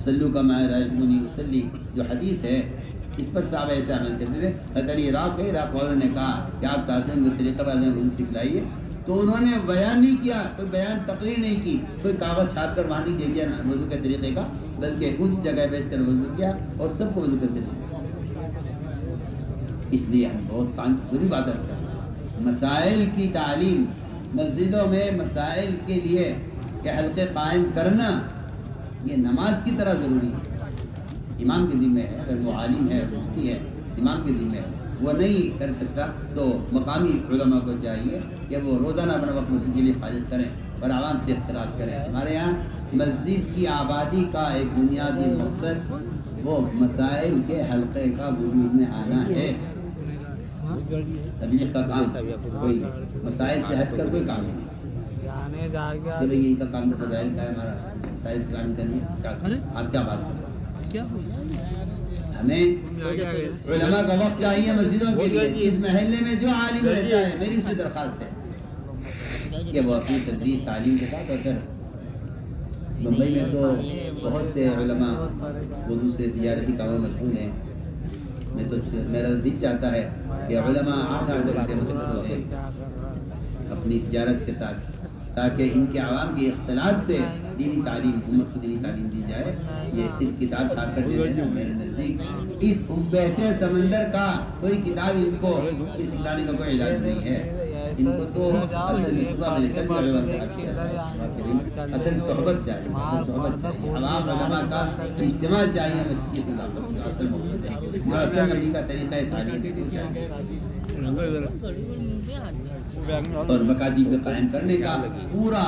صلو کما رأیتمونی اصلی جو حدیث ہے اس پر صحابہ ایسے عمل کرتے تھے. حضرت عراق والوں نے کہا کہ آپ صلی اللہ علیہ وسلم کے طریقہ پر ہمیں وضو سکھلائیے، تو انہوں نے بیان نہیں کیا، کوئی بیان تقریر نہیں کی، کوئی کاغذ چھاپ کر وہاں نہیں دے دیا نا وضو کے طریقے کا، بلکہ اس جگہ بیٹھ کر وضو کیا اور سب کو وضو کر کے دیا. اس لیے ہم بہت ضروری بات کرتے ہیں، مسائل کی تعلیم مسجدوں میں مسائل کے لیے کہ حلقے قائم کرنا یہ نماز کی طرح ضروری ہے. امام کے ذمہ ہے، اگر وہ عالم ہے مفتی ہے امام کے ذمہ ہے، وہ نہیں کر سکتا تو مقامی علماء کو چاہیے کہ وہ روزانہ اپنا وقت مسجد کے لیے حاجت کریں اور عوام سے اختلاط کریں. ہمارے یہاں مسجد کی آبادی کا ایک بنیادی مقصد وہ مسائل کے حلقے کا وجود میں آنا ہے. تبلیغ کا کام کوئی مسائل سے ہٹ کر کوئی کام نہیں ہے. چلو یہ کا کام تو فضائل کا ہے ہمارا, مسائل کا کام کا نہیں. آپ کیا بات کریں؟ ہمیں علماء کا وقت چاہیے مسجدوں کے لیے. اس محلے میں جو عالم رہتا ہے میری اس سے درخواست ہے کہ وہ اپنی تدریس تعلیم کے ساتھ. اور پھر ممبئی میں تو بہت سے علماء وہ دوسرے تجارتی کاموں میں مشغول ہیں. میں تو میرا دل چاہتا ہے کہ علماء 8-8 گھنٹے مسجدوں میں اپنی تجارت کے ساتھ, تاکہ ان کے عوام کے اختلاط سے دینی تعلیم, امت کو دینی تعلیم دی جائے. یہ صرف کتاب چھاپ کر دیتے ہیں. میرے نزدیک اس بہتے سمندر کا کوئی کتاب ان کو سکھانے کا کوئی علاج نہیں ہے. ان کو تو اصل صبح میں لے کر کے علماء سے حق کیا جائے. اصل صحبت چاہیے, اصل صحبت چاہیے. عوام علماء کا اجتماع چاہیے. مسجد کی صداقت جو اصل مقصد ہے, جو اصل نبی کا طریقہ تعلیم ہے وہ چاہیے. اور مکاتب کو قائم کرنے کا پورا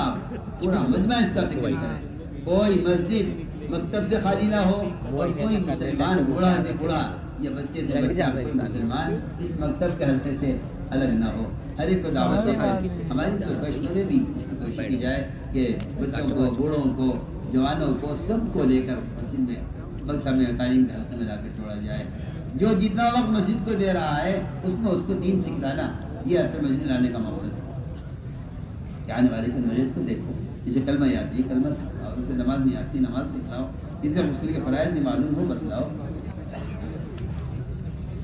مجمع اس کا فکر کرے. کوئی مسجد مکتب سے خالی نہ ہو, اور کوئی مسلمان بوڑھا سے بوڑھا یا بچے سے بچہ کوئی مسلمان اس مکتب کے حلقے سے الگ نہ ہو. ہر ایک کو دعوت دے کر ہماری کوششوں میں بھی اس کی کوشش کی جائے کہ بچوں کو, بوڑھوں کو, جوانوں کو, سب کو لے کر مسجد میں مکتب میں تعلیم کے حلقے میں لا کر چھوڑا جائے. جو جتنا وقت مسجد کو دے رہا ہے اس میں اس کو دین سکھلانا, یہ اصل مسجد لانے کا مقصد ہے. کہ آنے والے کی نوعیت کو دیکھو, جسے کلمہ یاد ہے کلمہ سکھلاؤ, اسے نماز نہیں آتی نماز سکھلاؤ, اسے غسل کے فرائض نہیں معلوم ہو بتلاؤ.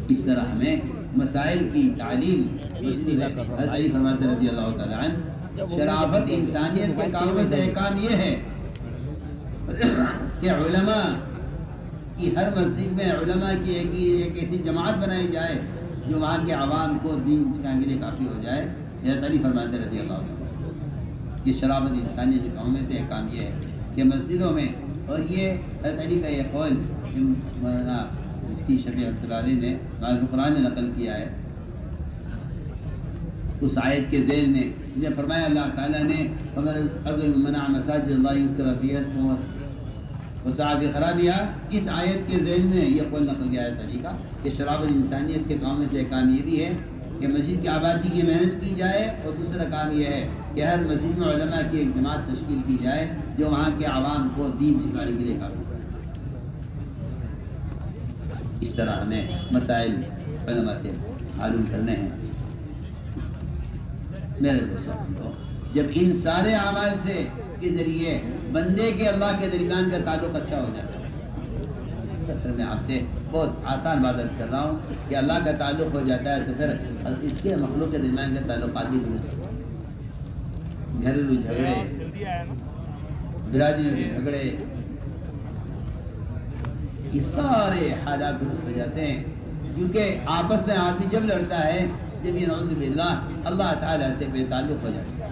اس طرح ہمیں مسائل کی تعلیم حضرت علی فرماتے رضی اللہ تعالیٰ عنہ, شرافت انسانیت کے کاموں میں سے ایک کام یہ ہے کہ علماء کی ہر مسجد میں علماء کی ایک ایسی جماعت بنائی جائے جو وہاں کے عوام کو دین سکھانے کے لیے کافی ہو جائے. حضرت علی فرماتے رضی اللہ عنہ کہ شرافت انسانیت کے کاموں میں سے ایک کام یہ ہے کہ مسجدوں میں, اور یہ حضرت علی کا یہ قول مولانا مفتی شفیع رحمۃ اللہ علیہ نے معلوم قرآن میں نقل کیا ہے. اس آیت کے ذیل میں نے فرمایا اللہ تعالیٰ نے منع مساجد اللہ یذکر فیہا اسمہ وسعی فی خرابہا, اس آیت کے ذیل میں یہ قول نقل کیا ہے طریقہ کہ شرافت انسانیت کے کام میں سے ایک کام یہ بھی ہے کہ مسجد کی آبادی کی محنت کی جائے, اور دوسرا کام یہ ہے کہ ہر مسجد میں علماء کی ایک جماعت تشکیل کی جائے جو وہاں کے عوام کو دین سکھانے کے لیے کافی ہے. اس طرح ہمیں مسائل علماء سے معلوم کرنے ہیں. میرے دوستوں, جب ان سارے اعمال سے کے ذریعے بندے کے اللہ کے درمیان کا تعلق اچھا ہو جاتا ہے, تو پھر میں آپ سے بہت آسان بات عرض کر رہا ہوں کہ اللہ کا تعلق ہو جاتا ہے تو پھر اس کے مخلوق کے درمیان کے تعلقات بھی درست ہوتے ہیں. گھریلو جھگڑے, برادریوں کے جھگڑے, یہ سارے حالات درست ہو جاتے ہیں, کیونکہ آپس میں آدمی جب لڑتا ہے جب یہ نعوذ باللہ اللہ تعالیٰ سے بے تعلق ہو جائے گا.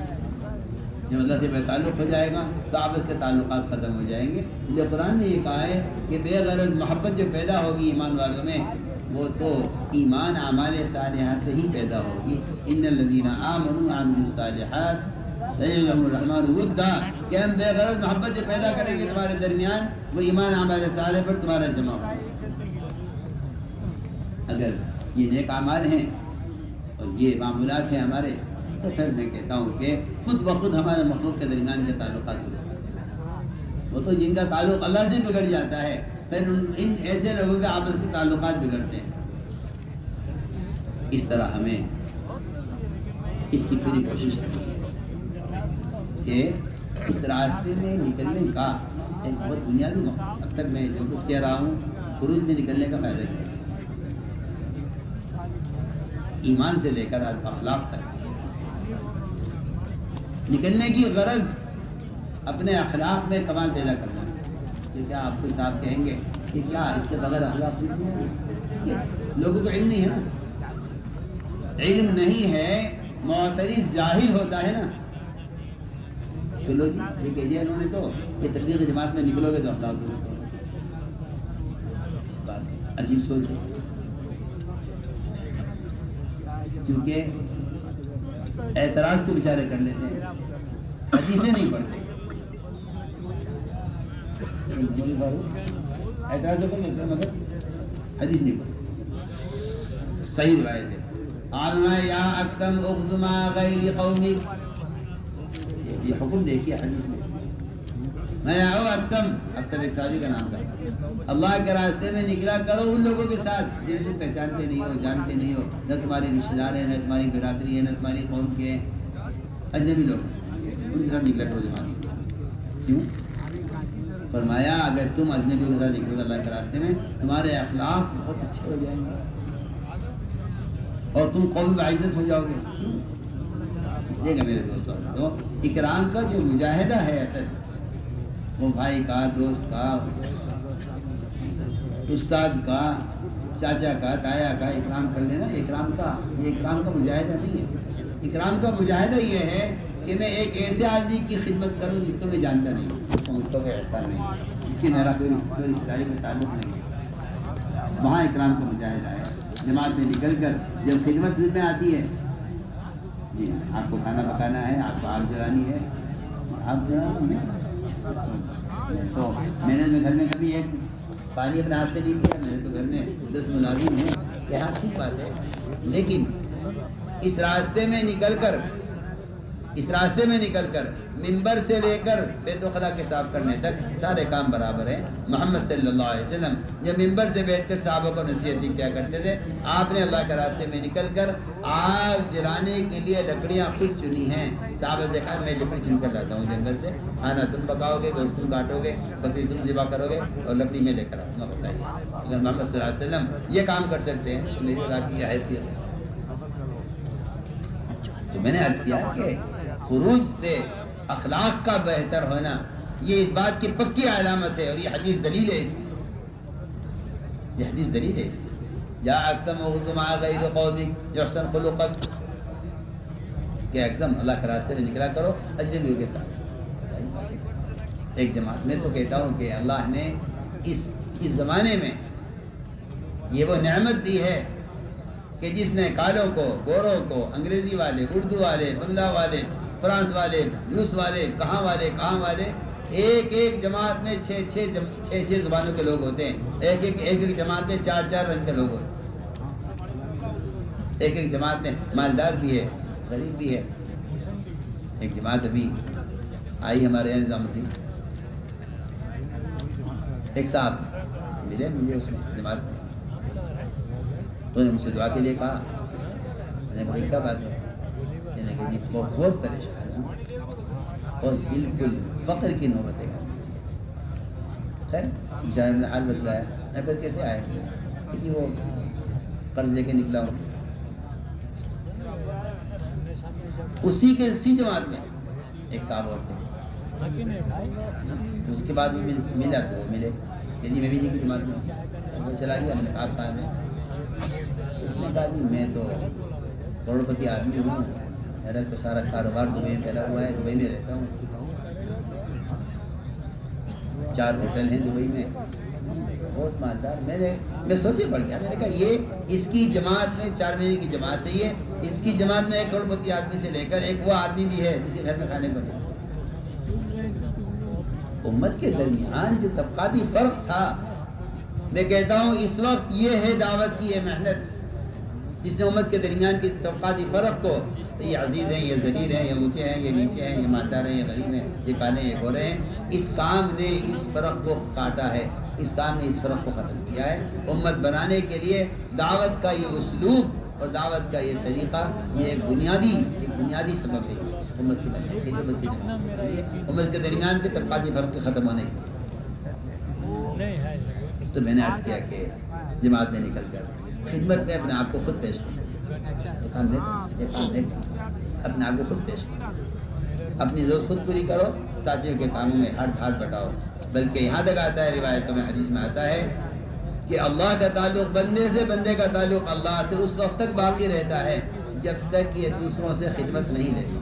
جب اللہ سے بے تعلق ہو جائے گا تو آپس کے تعلقات ختم ہو جائیں گے. جو قرآن نے یہ کہا ہے کہ بے غرض محبت جو پیدا ہوگی ایمان والوں میں, وہ تو ایمان اعمال صالحہ سے ہی پیدا ہوگی. ان الذین آمنوا وعملوا الصالحات سیجعل لهم الرحمن ودا, کہ ہم بے غرض محبت جو پیدا کریں گے تمہارے درمیان, وہ ایمان اعمال صالح پر تمہارا جمع ہوگا. اگر یہ نیک اعمال ہیں اور یہ معمولات ہیں ہمارے, تو پھر میں کہتا ہوں کہ خود بخود ہمارے مخلوق کے درمیان کے تعلقات درست ہوتے ہیں. وہ تو جن کا تعلق اللہ سے بگڑ جاتا ہے, پھر ان ایسے لوگوں کے آپس کے تعلقات بگڑتے ہیں. اس طرح ہمیں اس کی پوری کوشش کرنی ہے کہ اس راستے میں نکلنے کا ایک بہت بنیادی مقصد. اب تک میں جو کچھ کہہ رہا ہوں خروج میں نکلنے کا فائدہ کیا ہے, ایمان سے لے کر اخلاق تک نکلنے کی غرض اپنے اخلاق میں کمال پیدا کرنا ہے. کہ کیا آپ کو صاحب کہیں گے کہ کیا اس کے بغیر اخلاق نہیں ہے؟ لوگوں کو علم نہیں ہے نا, علم نہیں ہے, معترض جاہل ہوتا ہے نا, تو لو جی یہ کہہ دیا انہوں نے تو کہ تبلیغ جماعت میں نکلو گے تو اخلاق درست ہوگا. بات ہے, عجیب سوچ ہے, کیونکہ اعتراض تو بیچارے کر لیتے ہیں, حدیثیں نہیں پڑھتے. اعتراض تو کر لیتے ہیں مگر حدیث نہیں پڑھتے. صحیح روایت ہے آپ نے یا اقسم اغزما غیر قومک، یہ حکم دیکھیے حدیث میں، میں او اقسم، اقسم ایک صحابی کا نام تھا، اللہ کے راستے میں نکلا کرو ان لوگوں کے ساتھ جنہیں تم پہچانتے نہیں ہو، جانتے نہیں ہو، نہ تمہارے رشتے دار ہیں، نہ تمہاری برادری ہے، نہ تمہاری قوم کے ہیں، اجنبی لوگ، ان کے ساتھ نکلا کرو جماعت۔ کیوں؟ فرمایا اگر تم اجنبیوں کے ساتھ نکلو گے اللہ کے راستے میں تمہارے اخلاق بہت اچھے ہو جائیں گے اور تم قوم بعزت ہو جاؤ گے۔ اس لیے کہ میرے دوستوں تو اکرام کا جو مجاہدہ ہے اصل، وہ بھائی کا، دوست کا، استاد کا، چاچا کا، تایا کا اکرام کر لینا، اکرام کا یہ اکرام کا مجاہدہ نہیں ہے۔ اکرام کا مجاہدہ یہ ہے کہ میں ایک ایسے آدمی کی خدمت کروں جس کو میں جانتا نہیں، اس کو مجھ کو کوئی احسان نہیں، اس کی میرا کوئی رشتہ داری کوئی تعلق نہیں ہے، وہاں اکرام کا مجاہدہ ہے۔ جماعت میں نکل کر جب خدمت میں آتی ہے، جی آپ کو کھانا پکانا ہے، آپ کو آگ جلانی ہے، آگ جلانا ہے تو میں نے گھر میں کبھی ایک پانی اپنے ہاتھ سے نہیں پیا، میرے تو گھر میں 10 ملازم ہیں کہ ہاں ٹھیک بات ہے، لیکن اس راستے میں نکل کر منبر سے لے کر بیت الخلا کے صاف کرنے تک سارے کام برابر ہیں۔ محمد صلی اللہ علیہ وسلم جب منبر سے بیٹھ کر صحابہ کو نصیحت کیا کرتے تھے، آپ نے اللہ کے راستے میں نکل کر آگ جلانے کے لیے لکڑیاں خود چنی ہیں۔ صحابہ سے کہا میں لکڑی چن کر لاتا ہوں جنگل سے، کھانا تم پکاؤ گے، گوشت تم کاٹو گے، بکری تم ذبح کرو گے اور لکڑی میں لے کر آؤں گا۔ بتائیے اگر محمد صلی اللہ علیہ وسلم یہ کام کر سکتے ہیں تو میری خدا کی حیثیت ہے۔ تو میں نے عرض کیا کہ خروج سے اخلاق کا بہتر ہونا یہ اس بات کی پکی علامت ہے، اور یہ حدیث دلیل ہے اس کی، یہ حدیث دلیل ہے اس کی۔ یا اقسم اغزم غیر قومک یحسن خلقک، کہ اقسم اللہ کے راستے میں نکلا کرو اجنبیوں کے ساتھ۔ ایک جماعت میں تو کہتا ہوں کہ اللہ نے اس زمانے میں یہ وہ نعمت دی ہے کہ جس نے کالوں کو، گوروں کو، انگریزی والے، اردو والے، بنگلہ والے، فرانس والے، روس والے، کہاں والے ایک جماعت میں 6 زبانوں کے لوگ ہوتے ہیں، ایک جماعت میں 4 رنگ کے لوگ ہوتے ہیں، ایک جماعت میں مالدار بھی ہے، غریب بھی ہے۔ ایک جماعت ابھی آئی ہمارے یہاں نظام الدین، ایک صاحب ملے مجھے اس میں جماعت میں، انہوں نے مجھ سے دعا کے لیے کہا، میں نے کہا کیا بات ہے؟ میں نے کہا جی بہت پریشان ہوں اور بالکل فقر کی نوبت ہے۔ خیر بیچارے نے حال بتلایا، میں پھر کیسے آئے کہ جی وہ قرض لے کے نکلا ہوں۔ اسی جماعت میں ایک صاحب اور تھے، اس کے بعد بھی ملا تو وہ ملے کہ جی میں بھی نہیں کی جماعت میں، وہ چلا گیا۔ میں نے کہا آپ کہاں سے؟ اس نے کہا جی میں تو کروڑپتی آدمی ہوں، میرا تو سارا کاروبار دبئی میں پھیلا ہوا ہے، دبئی میں رہتا ہوں، 4 ہوٹل ہیں دبئی میں، بہت مالدار۔ میں سوچے پڑ گیا، میں نے کہا یہ اس کی جماعت میں 4 مہینے کی جماعت ہے، یہ اس کی جماعت میں 1 کروڑپتی آدمی سے لے کر ایک وہ آدمی بھی ہے جس کے گھر میں کھانے کو نہیں۔ امت کے درمیان جو طبقاتی فرق تھا، میں کہتا ہوں اس وقت یہ ہے دعوت کی یہ محنت، جس نے امت کے درمیان کی طبقاتی فرق کو، یہ عزیز ہیں، یہ ذلیل ہیں، یہ اونچے ہیں، یہ نیچے ہیں، یہ مالدار ہیں، یہ غریب ہیں، یہ کالے ہیں، یہ گورے ہیں، اس کام نے اس فرق کو کاٹا ہے، اس کام نے اس فرق کو ختم کیا ہے۔ امت بنانے کے لیے دعوت کا یہ اسلوب اور دعوت کا یہ طریقہ، یہ ایک بنیادی سبب ہے امت کے بننے کے لیے، امت کے جماعت کے لیے، امت کے درمیان کے طبقاتی فرق کے ختم ہونے کے لیے۔ تو میں نے عرض کیا کہ جماعت میں نکل کر خدمت میں اپنے آپ کو خود پیش کرو، یہ کام لے اپنے آپ کو خود پیش کرو، اپنی ضرورت خود پوری کرو، ساتھیوں کے کاموں میں ہاتھ بٹاؤ۔ بلکہ یہاں تک آتا ہے، روایتوں میں، حدیث میں آتا ہے کہ اللہ کا تعلق بندے سے، بندے کا تعلق اللہ سے اس وقت تک باقی رہتا ہے جب تک یہ دوسروں سے خدمت نہیں لیتا۔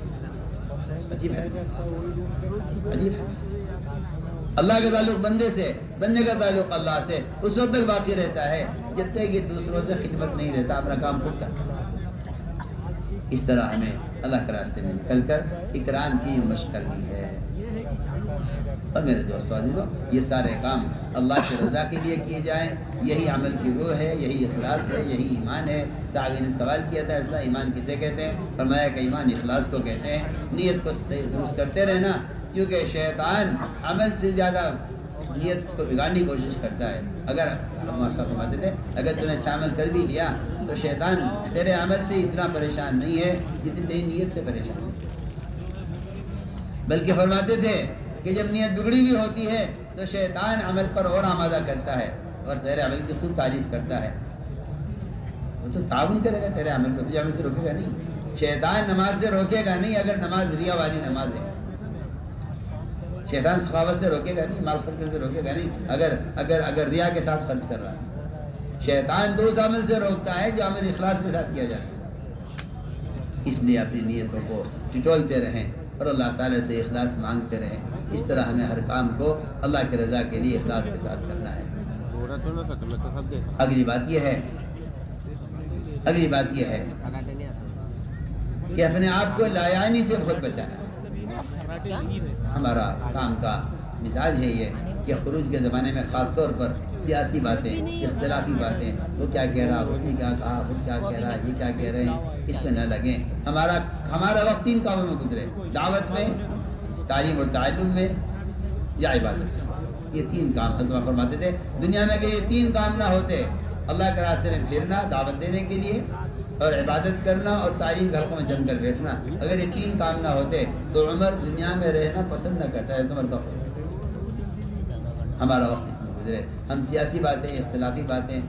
عجیب حدیث، عجیب حدیث۔ اللہ کا تعلق بندے سے، بندے کا تعلق اللہ سے اس وقت تک باقی رہتا ہے جب تک یہ دوسروں سے خدمت نہیں لیتا، اپنا کام خود کرتا۔ اس طرح ہمیں اللہ کے راستے میں نکل کر اکرام کی مشق کرنی ہے۔ اور میرے دوست عزیزو، یہ سارے کام اللہ کی رضا کے لیے کیے جائیں، یہی عمل کی روح ہے، یہی اخلاص ہے، یہی ایمان ہے۔ صحابی نے سوال کیا تھا اصلا ایمان کسے کہتے ہیں؟ فرمایا کہ ایمان اخلاص کو کہتے ہیں، نیت کو درست کرتے رہنا، کیونکہ شیطان عمل سے زیادہ نیت کو بگاڑنے کی کوشش کرتا ہے۔ اگر ہم فرماتے تھے اگر تم نے اچھا عمل کر بھی لیا تو شیطان تیرے عمل سے اتنا پریشان نہیں ہے جتنی تیری نیت سے پریشان ہے، بلکہ فرماتے تھے کہ جب نیت بگڑی ہوئی ہوتی ہے تو شیطان عمل پر اور آمادہ کرتا ہے اور تیرے عمل کی خود تعریف کرتا ہے۔ وہ تو تعاون کرے گا تیرے عمل کو، تجھے عمل سے روکے گا نہیں۔ شیطان نماز سے روکے گا نہیں اگر نماز ریا والی نماز ہے، شیطان سخاوت سے روکے گا نہیں، مال خرچ سے روکے گا نہیں اگر ریا کے ساتھ خرچ کر رہا ہے۔ شیطان تو اس عمل سے روکتا ہے جو عمل اخلاص کے ساتھ کیا جاتا ہے۔ اس لیے اپنی نیتوں کو ٹٹولتے رہیں اور اللہ تعالیٰ سے اخلاص مانگتے رہیں۔ اس طرح ہمیں ہر کام کو اللہ کی رضا کے لیے اخلاص کے ساتھ کرنا ہے۔ اگلی بات یہ ہے کہ اپنے آپ کو لایانی سے بہت بچانا ہے۔ ہمارا کام کا مزاج ہے یہ کہ خروج کے زمانے میں خاص طور پر سیاسی باتیں، اختلافی باتیں، وہ کیا کہہ رہا، اس نے کیا کہا، وہ کیا کہہ رہا، یہ کیا کہہ رہے ہیں، اس میں نہ لگیں۔ ہمارا وقت 3 کاموں میں گزرے، دعوت میں، تعلیم اور تعلم میں یا عبادت میں۔ یہ 3 کام حضرت فرماتے تھے دنیا میں کہ یہ 3 کام نہ ہوتے، اللہ کے راستے میں پھرنا دعوت دینے کے لیے، اور عبادت کرنا اور تعلیم کے حلقوں میں جم کر بیٹھنا، اگر یہ 3 کام نہ ہوتے تو عمر دنیا میں رہنا پسند نہ کرتا ہے۔ عمر کا ہمارا وقت اس میں گزرے، ہم سیاسی باتیں، اختلافی باتیں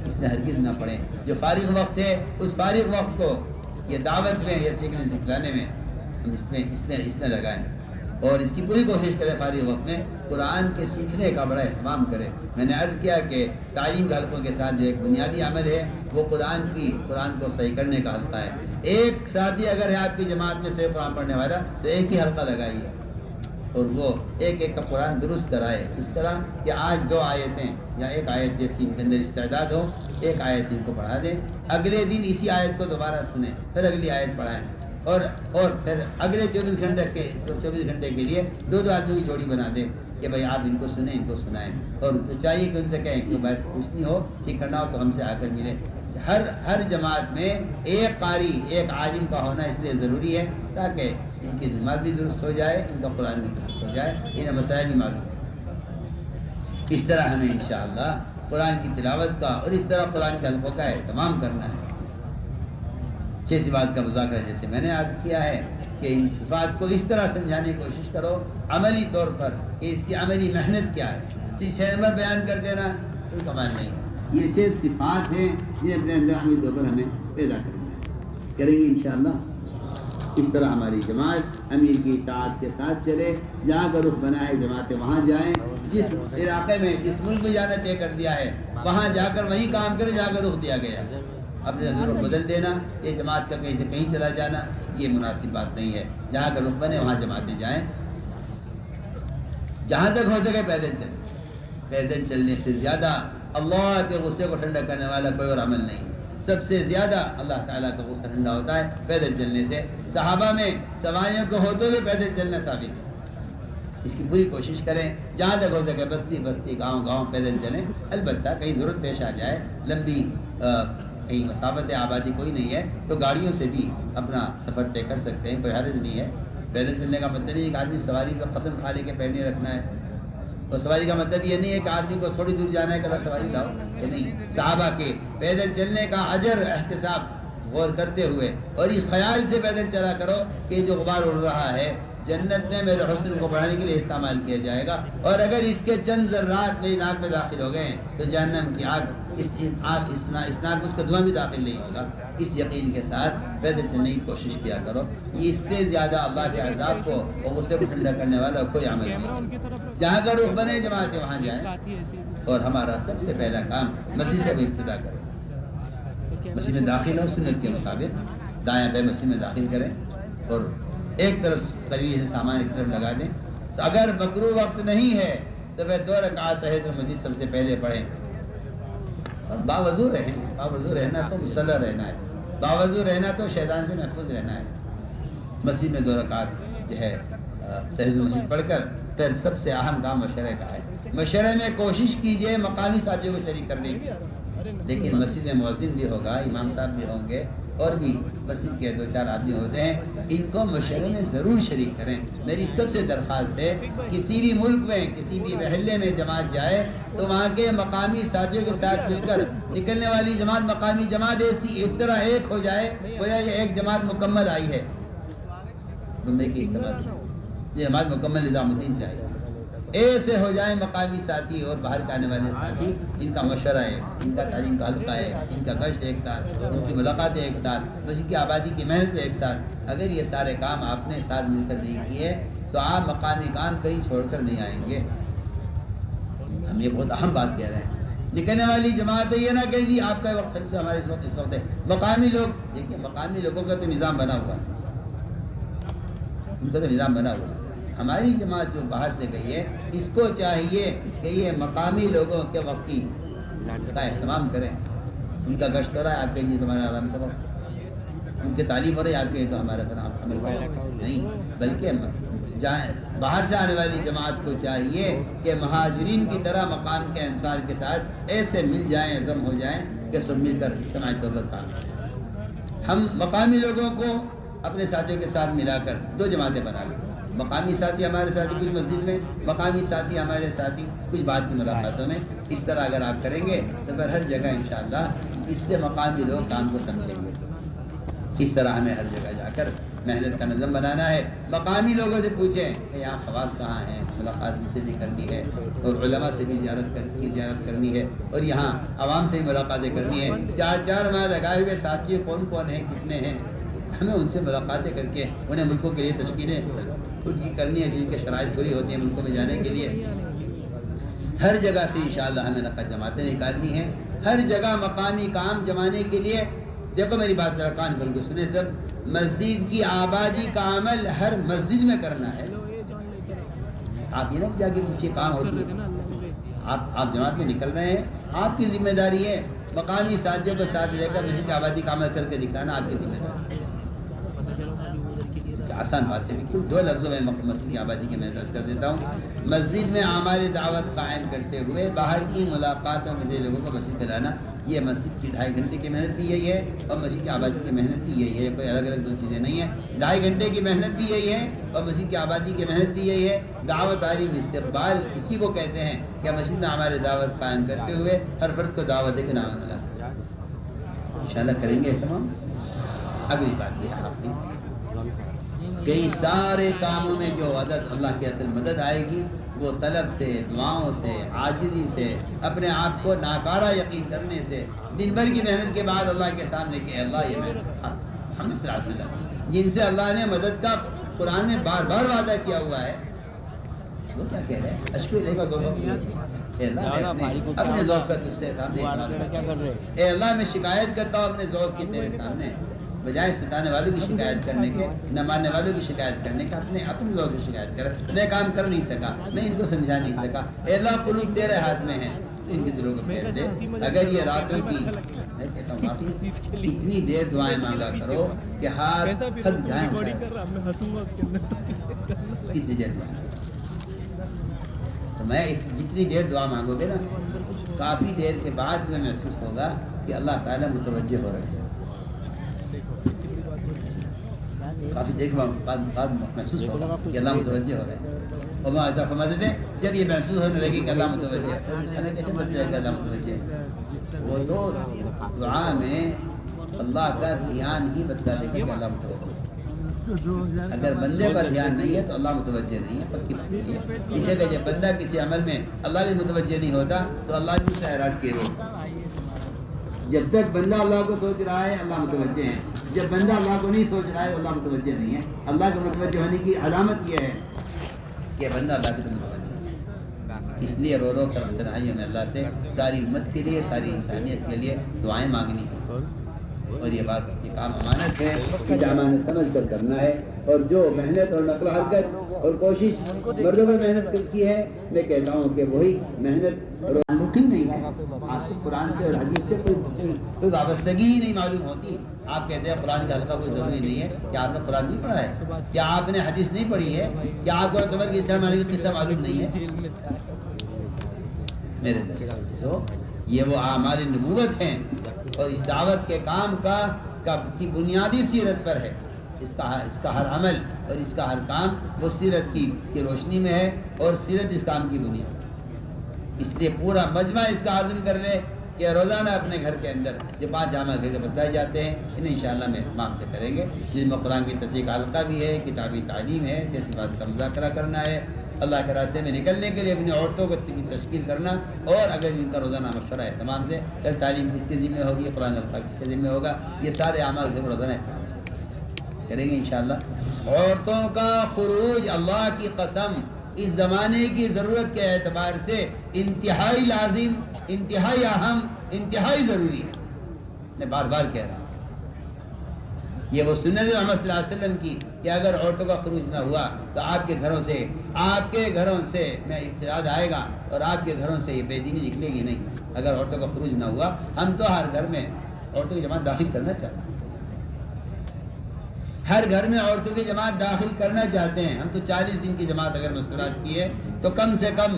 اس میں ہرگز نہ پڑیں۔ جو فارغ وقت ہے اس فارغ وقت کو یہ دعوت میں یا سیکھنے سکھلانے میں ہم اس میں لگائیں، اور اس کی پوری کوشش کریں فارغ وقت میں قرآن کے سیکھنے کا بڑا اہتمام کریں۔ میں نے عرض کیا کہ تعلیم کے حلقوں کے ساتھ جو ایک بنیادی عمل ہے وہ قرآن کو صحیح کرنے کا حلقہ ہے۔ ایک ساتھی اگر ہے آپ کی جماعت میں صحیح قرآن پڑھنے والا تو ایک ہی حلقہ لگائیے اور وہ ایک کا قرآن درست کرائے، اس طرح کہ آج 2 آیتیں یا 1 آیت جیسی ان کے اندر استعداد ہو، 1 آیت ان کو پڑھا دیں، اگلے دن اسی آیت کو دوبارہ سنیں، پھر اگلی آیت پڑھائیں، اور پھر اگلے 24 گھنٹے کے لیے 2 آدمی کی جوڑی بنا دیں کہ بھائی آپ ان کو سنیں، ان کو سنائیں، اور چاہیے کہ ان سے کہیں کہ بات پوچھنی ہو، ٹھیک کرنا ہو تو ہم سے آ کر ملیں۔ ہر جماعت میں ایک قاری، ایک عالم کا ہونا اس لیے ضروری ہے تاکہ ان کی نماز بھی درست ہو جائے، ان کا قرآن بھی درست ہو جائے، انہیں مسائل بھی معلوم ہو۔ اس طرح ہمیں انشاءاللہ قرآن کی تلاوت کا اور اس طرح قرآن کے حلقوں کا اہتمام کرنا ہے۔ 6 بات کا مذاکرہ جیسے میں نے عرض کیا ہے کہ ان صفات کو اس طرح سمجھانے کی کوشش کرو عملی طور پر کہ اس کی عملی محنت کیا ہے۔ 6 نمبر بیان کر دینا کوئی کمال نہیں ہے۔ یہ 6 صفات ہیں جنہیں اپنے اندر عملی طور پر ہمیں پیدا کرنا ہے، کریں گے انشاءاللہ۔ اس طرح ہماری جماعت امیر کی اطاعت کے ساتھ چلے، جہاں کا رخ بنا ہے جماعتیں وہاں جائیں، جس علاقے میں جس ملک میں جانا طے کر دیا ہے وہاں جا کر وہی کام کرے جہاں کا رخ دیا گیا۔ اپنے رخ بدل دینا، یہ جماعت کا کہیں سے کہیں چلا جانا، یہ مناسب بات نہیں ہے۔ جہاں کا رخ بنے وہاں جماعتیں جائیں، جہاں تک ہو سکے پیدل چلیں۔ پیدل چلنے سے زیادہ اللہ کے غصے کو ٹھنڈا کرنے والا کوئی اور عمل نہیں۔ سب سے زیادہ اللہ تعالیٰ کا غصہ ٹھنڈا ہوتا ہے پیدل چلنے سے۔ صحابہ میں سواریوں کو ہوتے ہوئے پیدل چلنا ثابت ہے۔ اس کی پوری کوشش کریں، جہاں تک ہو سکے بستی گاؤں پیدل چلیں۔ البتہ کہیں ضرورت پیش آ جائے، لمبی کہیں مسافت آبادی کوئی نہیں ہے تو گاڑیوں سے بھی اپنا سفر طے کر سکتے ہیں، کوئی حرج نہیں ہے۔ پیدل چلنے کا مطلب یہ کہ آدمی سواری پہ قسم کھا لے کے پیر نہیں رکھنا ہے، اور سواری کا مطلب یہ نہیں ہے کہ آدمی کو تھوڑی دور جانا ہے کہ سواری لاؤ، یہ نہیں۔ صحابہ کے پیدل چلنے کا اجر احتساب غور کرتے ہوئے اور اس خیال سے پیدل چلا کرو کہ جو غبار اڑ رہا ہے جنت میں میرے حسن کو بڑھانے کے لیے استعمال کیا جائے گا، اور اگر اس کے چند ذرات میری ناک میں داخل ہو گئے تو جہنم کی آگ اس ناک میں اس کا دھواں بھی داخل نہیں ہوگا۔ اس یقین کے ساتھ پیدل چلنے کی کوشش کیا کرو۔ اس سے زیادہ اللہ کے عذاب کو اور غصے کو ٹھنڈا کرنے والا کوئی عمل نہیں۔ جہاں کا رخ بنے جماعتیں وہاں جائیں، اور ہمارا سب سے پہلا کام مسجد سے بھی ابتدا کریں۔ مسجد میں داخل ہو سنت کے مطابق دائیں بائیں مسجد میں داخل کریں، اور ایک طرف قریب سے سامان ایک طرف لگا دیں۔ اگر مکروہ وقت نہیں ہے تو پھر 2 رکعت ہے تو مسجد سب سے پہلے پڑھیں، اور باوضو رہیں۔ باوضو رہنا تو مصلی رہنا ہے، باوضو رہنا تو شیطان سے محفوظ رہنا ہے۔ مسجد میں 2 رکعت جو ہے تحفظ مسجد پڑھ کر پھر سب سے اہم کام مشورے کا ہے. مشورے میں کوشش کیجئے مقامی ساتھیوں کو شریک کرنے کی، لیکن مسجد میں مؤذن بھی ہوگا، امام صاحب بھی ہوں گے، اور بھی مسجد کے 2-4 آدمی ہوتے ہیں، ان کو مشورے میں ضرور شریک کریں. میری سب سے درخواست ہے کسی بھی ملک میں کسی بھی محلے میں جماعت جائے تو وہاں کے مقامی ساتھیوں کے ساتھ مل کر نکلنے والی جماعت مقامی جماعت اس طرح ایک ہو جائے گویا یہ ایک جماعت مکمل آئی ہے. بمبئی کی اجتماع سے یہ جماعت مکمل نظام الدین سے آئی، ایسے ہو جائیں مقامی ساتھی اور باہر کے آنے والے ساتھی، ان کا مشورہ ہے، ان کا تعلیم کا حلقہ ہے، ان کا گشت ایک ساتھ، ان کی ملاقاتیں ایک ساتھ، مسجد کی آبادی کی محنت ایک ساتھ. اگر یہ سارے کام آپ نے ساتھ مل کر نہیں کیے تو آپ مقامی کام کہیں چھوڑ کر نہیں آئیں گے. ہم یہ بہت اہم بات کہہ رہے ہیں. نکلنے والی جماعت ہے یہ نہ کہ جی آپ کا وقت سے ہمارے اس وقت ہے. مقامی لوگ دیکھیے، مقامی لوگوں کا تو نظام بنا ہوا ہے، ان کا تو نظام بنا ہوا ہے. ہماری جماعت جو باہر سے گئی ہے اس کو چاہیے کہ یہ مقامی لوگوں کے وقت کی کا اہتمام کریں. ان کا گشت ہو رہا ہے، آپ کے جی تمہارا آرام کا وقت، ان کی تعلیم ہو رہی ہے، آپ کے تو ہمارا عمل نہیں، بلکہ باہر سے آنے والی جماعت کو چاہیے کہ مہاجرین کی طرح مقام کے انصار کے ساتھ ایسے مل جائیں، ضم ہو جائیں کہ سب مل کر اجتماعی طور پر کام کریں. ہم مقامی لوگوں کو اپنے ساتھیوں کے ساتھ ملا کر 2 جماعتیں بنا لیں. مقامی ساتھی ہمارے ساتھی کچھ مسجد میں، مقامی ساتھی ہمارے ساتھی کچھ بات کی ملاقاتوں میں. اس طرح اگر آپ کریں گے تو پھر ہر جگہ انشاءاللہ اس سے مقامی لوگ کام کو سمجھیں گے. اس طرح ہمیں ہر جگہ جا کر محنت کا نظم بنانا ہے. مقامی لوگوں سے پوچھیں کہ یہاں خواص کہاں ہیں، ملاقات ان سے بھی کرنی ہے، اور علماء سے بھی زیارت کرنی ہے، اور یہاں عوام سے بھی ملاقاتیں کرنی ہے. 4 ماہ لگائے ہوئے ساتھی کون ہیں، کتنے ہیں، ہمیں ان سے ملاقاتیں کر کے انہیں ملکوں کے لیے تشکیلیں خود کی کرنی ہے جن کے شرائط پوری ہوتی ہیں ملکوں میں جانے کے لیے. ہر جگہ سے انشاءاللہ ہمیں نقد جماعتیں نکالنی ہیں، ہر جگہ مقامی کام جمانے کے لیے. دیکھو میری بات ذرا کان کھول کے سنیں سب، مسجد کی آبادی کا عمل ہر مسجد میں کرنا ہے. آپ یہ نہ جا کے پوچھیے کام ہوتی ہے، آپ جماعت میں نکل رہے ہیں، آپ کی ذمہ داری ہے مقامی ساتھیوں کو ساتھ لے کر مسجد کی آبادی کا عمل کر کے دکھانا آپ کی ذمہ داری. آسان بات ہے بالکل. 2 لفظوں میں مسجد کی آبادی کی میں درج کر دیتا ہوں. مسجد میں ہماری دعوت قائم کرتے ہوئے باہر کی ملاقاتوں میں لوگوں کو مسجد میں لانا، یہ مسجد کی 2.5 گھنٹے کی محنت بھی یہی ہے، اور مسجد کی آبادی کی محنت بھی یہی ہے. کوئی الگ 2 چیزیں نہیں ہیں. 2.5 گھنٹے کی محنت بھی یہی ہے اور مسجد کی آبادی کی محنت بھی یہی ہے. دعوت تعلیم استقبال اسی کو کہتے ہیں کہ مسجد میں ہمارے دعوت قائم کرتے ہوئے ہر فرد کو دعوت کے نام ملا. انشاءاللہ کریں گے اہتمام. اگلی بات یہ آپ کئی سارے کاموں میں جو اللہ کی اصل مدد آئے گی وہ طلب سے، دعاؤں سے، عاجزی سے، اپنے آپ کو ناکارہ یقین کرنے سے، دن بھر کی محنت کے بعد اللہ کے سامنے کہ اللہ یہ محمد صلی اللہ علیہ وسلم جن سے اللہ نے مدد کا قرآن میں بار بار وعدہ کیا ہوا ہے، وہ کیا کہہ رہے ہیں؟ اشکو لے گا اے اللہ میں اپنے ذوق کا تجھ سے سامنے اے اللہ میں شکایت کرتا ہوں اپنے ذوق کی تیرے سامنے، بجائے ستانے والوں کی شکایت کرنے کے، نہ ماننے والوں کی شکایت کرنے کا، اپنے لوگوں کی شکایت کر. میں کام کر نہیں سکا، میں ان کو سمجھا نہیں سکا. اے اللہ قلوب تیرے ہاتھ میں ہیں، ان کے دلوں کو پھیر دے. اگر یہ راتوں کی میں کہتا ہوں واقعی اتنی دیر دعائیں مانگا کرو کہ ہاتھ تھک جائیں. اتنی دیر دعائیں تو میں جتنی دیر دعا مانگو گے نا، کافی دیر کے بعد میں محسوس ہوگا کہ اللہ تعالیٰ متوجہ ہو رہے ہیں. کافی دیر کے بعد محسوس ہوگا کہ اللہ متوجہ ہو رہے ہیں. اور ایسا فرماتے تھے جب یہ محسوس ہونے لگے کہ اللہ متوجہ ہے، ہمیں کیسے پتہ چلے کہ اللہ متوجہ ہے؟ وہ تو دعا میں اللہ کا دھیان ہی بتلا دے گا کہ اللہ متوجہ ہے. اگر بندے کا دھیان نہیں ہے تو اللہ متوجہ نہیں ہے، پکی بات ہے. اس جگہ جب بندہ کسی عمل میں اللہ بھی متوجہ نہیں ہوتا تو اللہ بھی اسے اعراض کیے ہوتا. جب تک بندہ اللہ کو سوچ رہا ہے اللہ متوجہ ہے، جب بندہ اللہ کو نہیں سوچ رہا ہے اللہ متوجہ نہیں ہے. اللہ کو متوجہ ہونے کی علامت یہ ہے کہ بندہ اللہ کی تو متوجہ ہے. اس لیے رو رو کر تنہائیوں میں اللہ سے ساری امت کے لیے، ساری انسانیت کے لیے دعائیں مانگنی ہیں. اور یہ بات، یہ کام امانت ہے، اسے امانت سمجھ کر کرنا ہے. اور جو محنت اور نقل و حرکت اور کوشش مردوں میں محنت کی ہے، میں کہتا ہوں کہ وہی محنت اور تعلق ہی نہیں ہے، آپ کو قرآن سے اور حدیث سے کوئی وابستگی ہی نہیں معلوم ہوتی. آپ کہتے ہیں قرآن کا حلقہ کوئی ضروری نہیں ہے. کیا آپ نے قرآن نہیں پڑھا ہے؟ کیا آپ نے حدیث نہیں پڑھی ہے؟ کیا آپ کو قبر کی قصہ معلوم نہیں ہے؟ میرے دوست، یہ وہ اعمال نبوت ہیں اور اس دعوت کے کام کی بنیادی سیرت پر ہے. اس کا ہر عمل اور اس کا ہر کام وہ سیرت کی روشنی میں ہے اور سیرت اس کام کی بنیاد. اس لیے پورا مجمع اس کا عزم کر لے کہ روزانہ اپنے گھر کے اندر جو 5 اعمال کے بتلائے جاتے ہیں انہیں انشاءاللہ میں اہتمام سے کریں گے، جن میں قرآن کی تصحیح کا حلقہ بھی ہے، کتابی تعلیم ہے، جیسی بات کا مذاکرہ کرنا ہے، اللہ کے راستے میں نکلنے کے لیے اپنی عورتوں کو تشکیل کرنا، اور اگر ان کا روزانہ مشورہ اہتمام سے پھر تعلیم کس کے ذمہ ہوگی، قرآن حلقہ کس کے ذمہ ہوگا، یہ سارے اعمال کے روزانہ اہتمام سے کریں گے انشاءاللہ. عورتوں کا خروج اللہ کی قسم اس زمانے کی ضرورت کے اعتبار سے انتہائی لازم، انتہائی اہم، انتہائی ضروری ہے. میں بار بار کہہ رہا ہوں یہ وہ سنت محمد صلی اللہ علیہ وسلم کی کہ اگر عورتوں کا خروج نہ ہوا تو آپ کے گھروں سے میں ابتداد آئے گا اور آپ کے گھروں سے یہ بے دینی نکلے گی نہیں. اگر عورتوں کا خروج نہ ہوا، ہم تو ہر گھر میں عورتوں کی جماعت داخل کرنا چاہتے ہیں، ہر گھر میں عورتوں کی جماعت داخل کرنا چاہتے ہیں. ہم تو 40 دن کی جماعت اگر مستورات کی ہے تو کم سے کم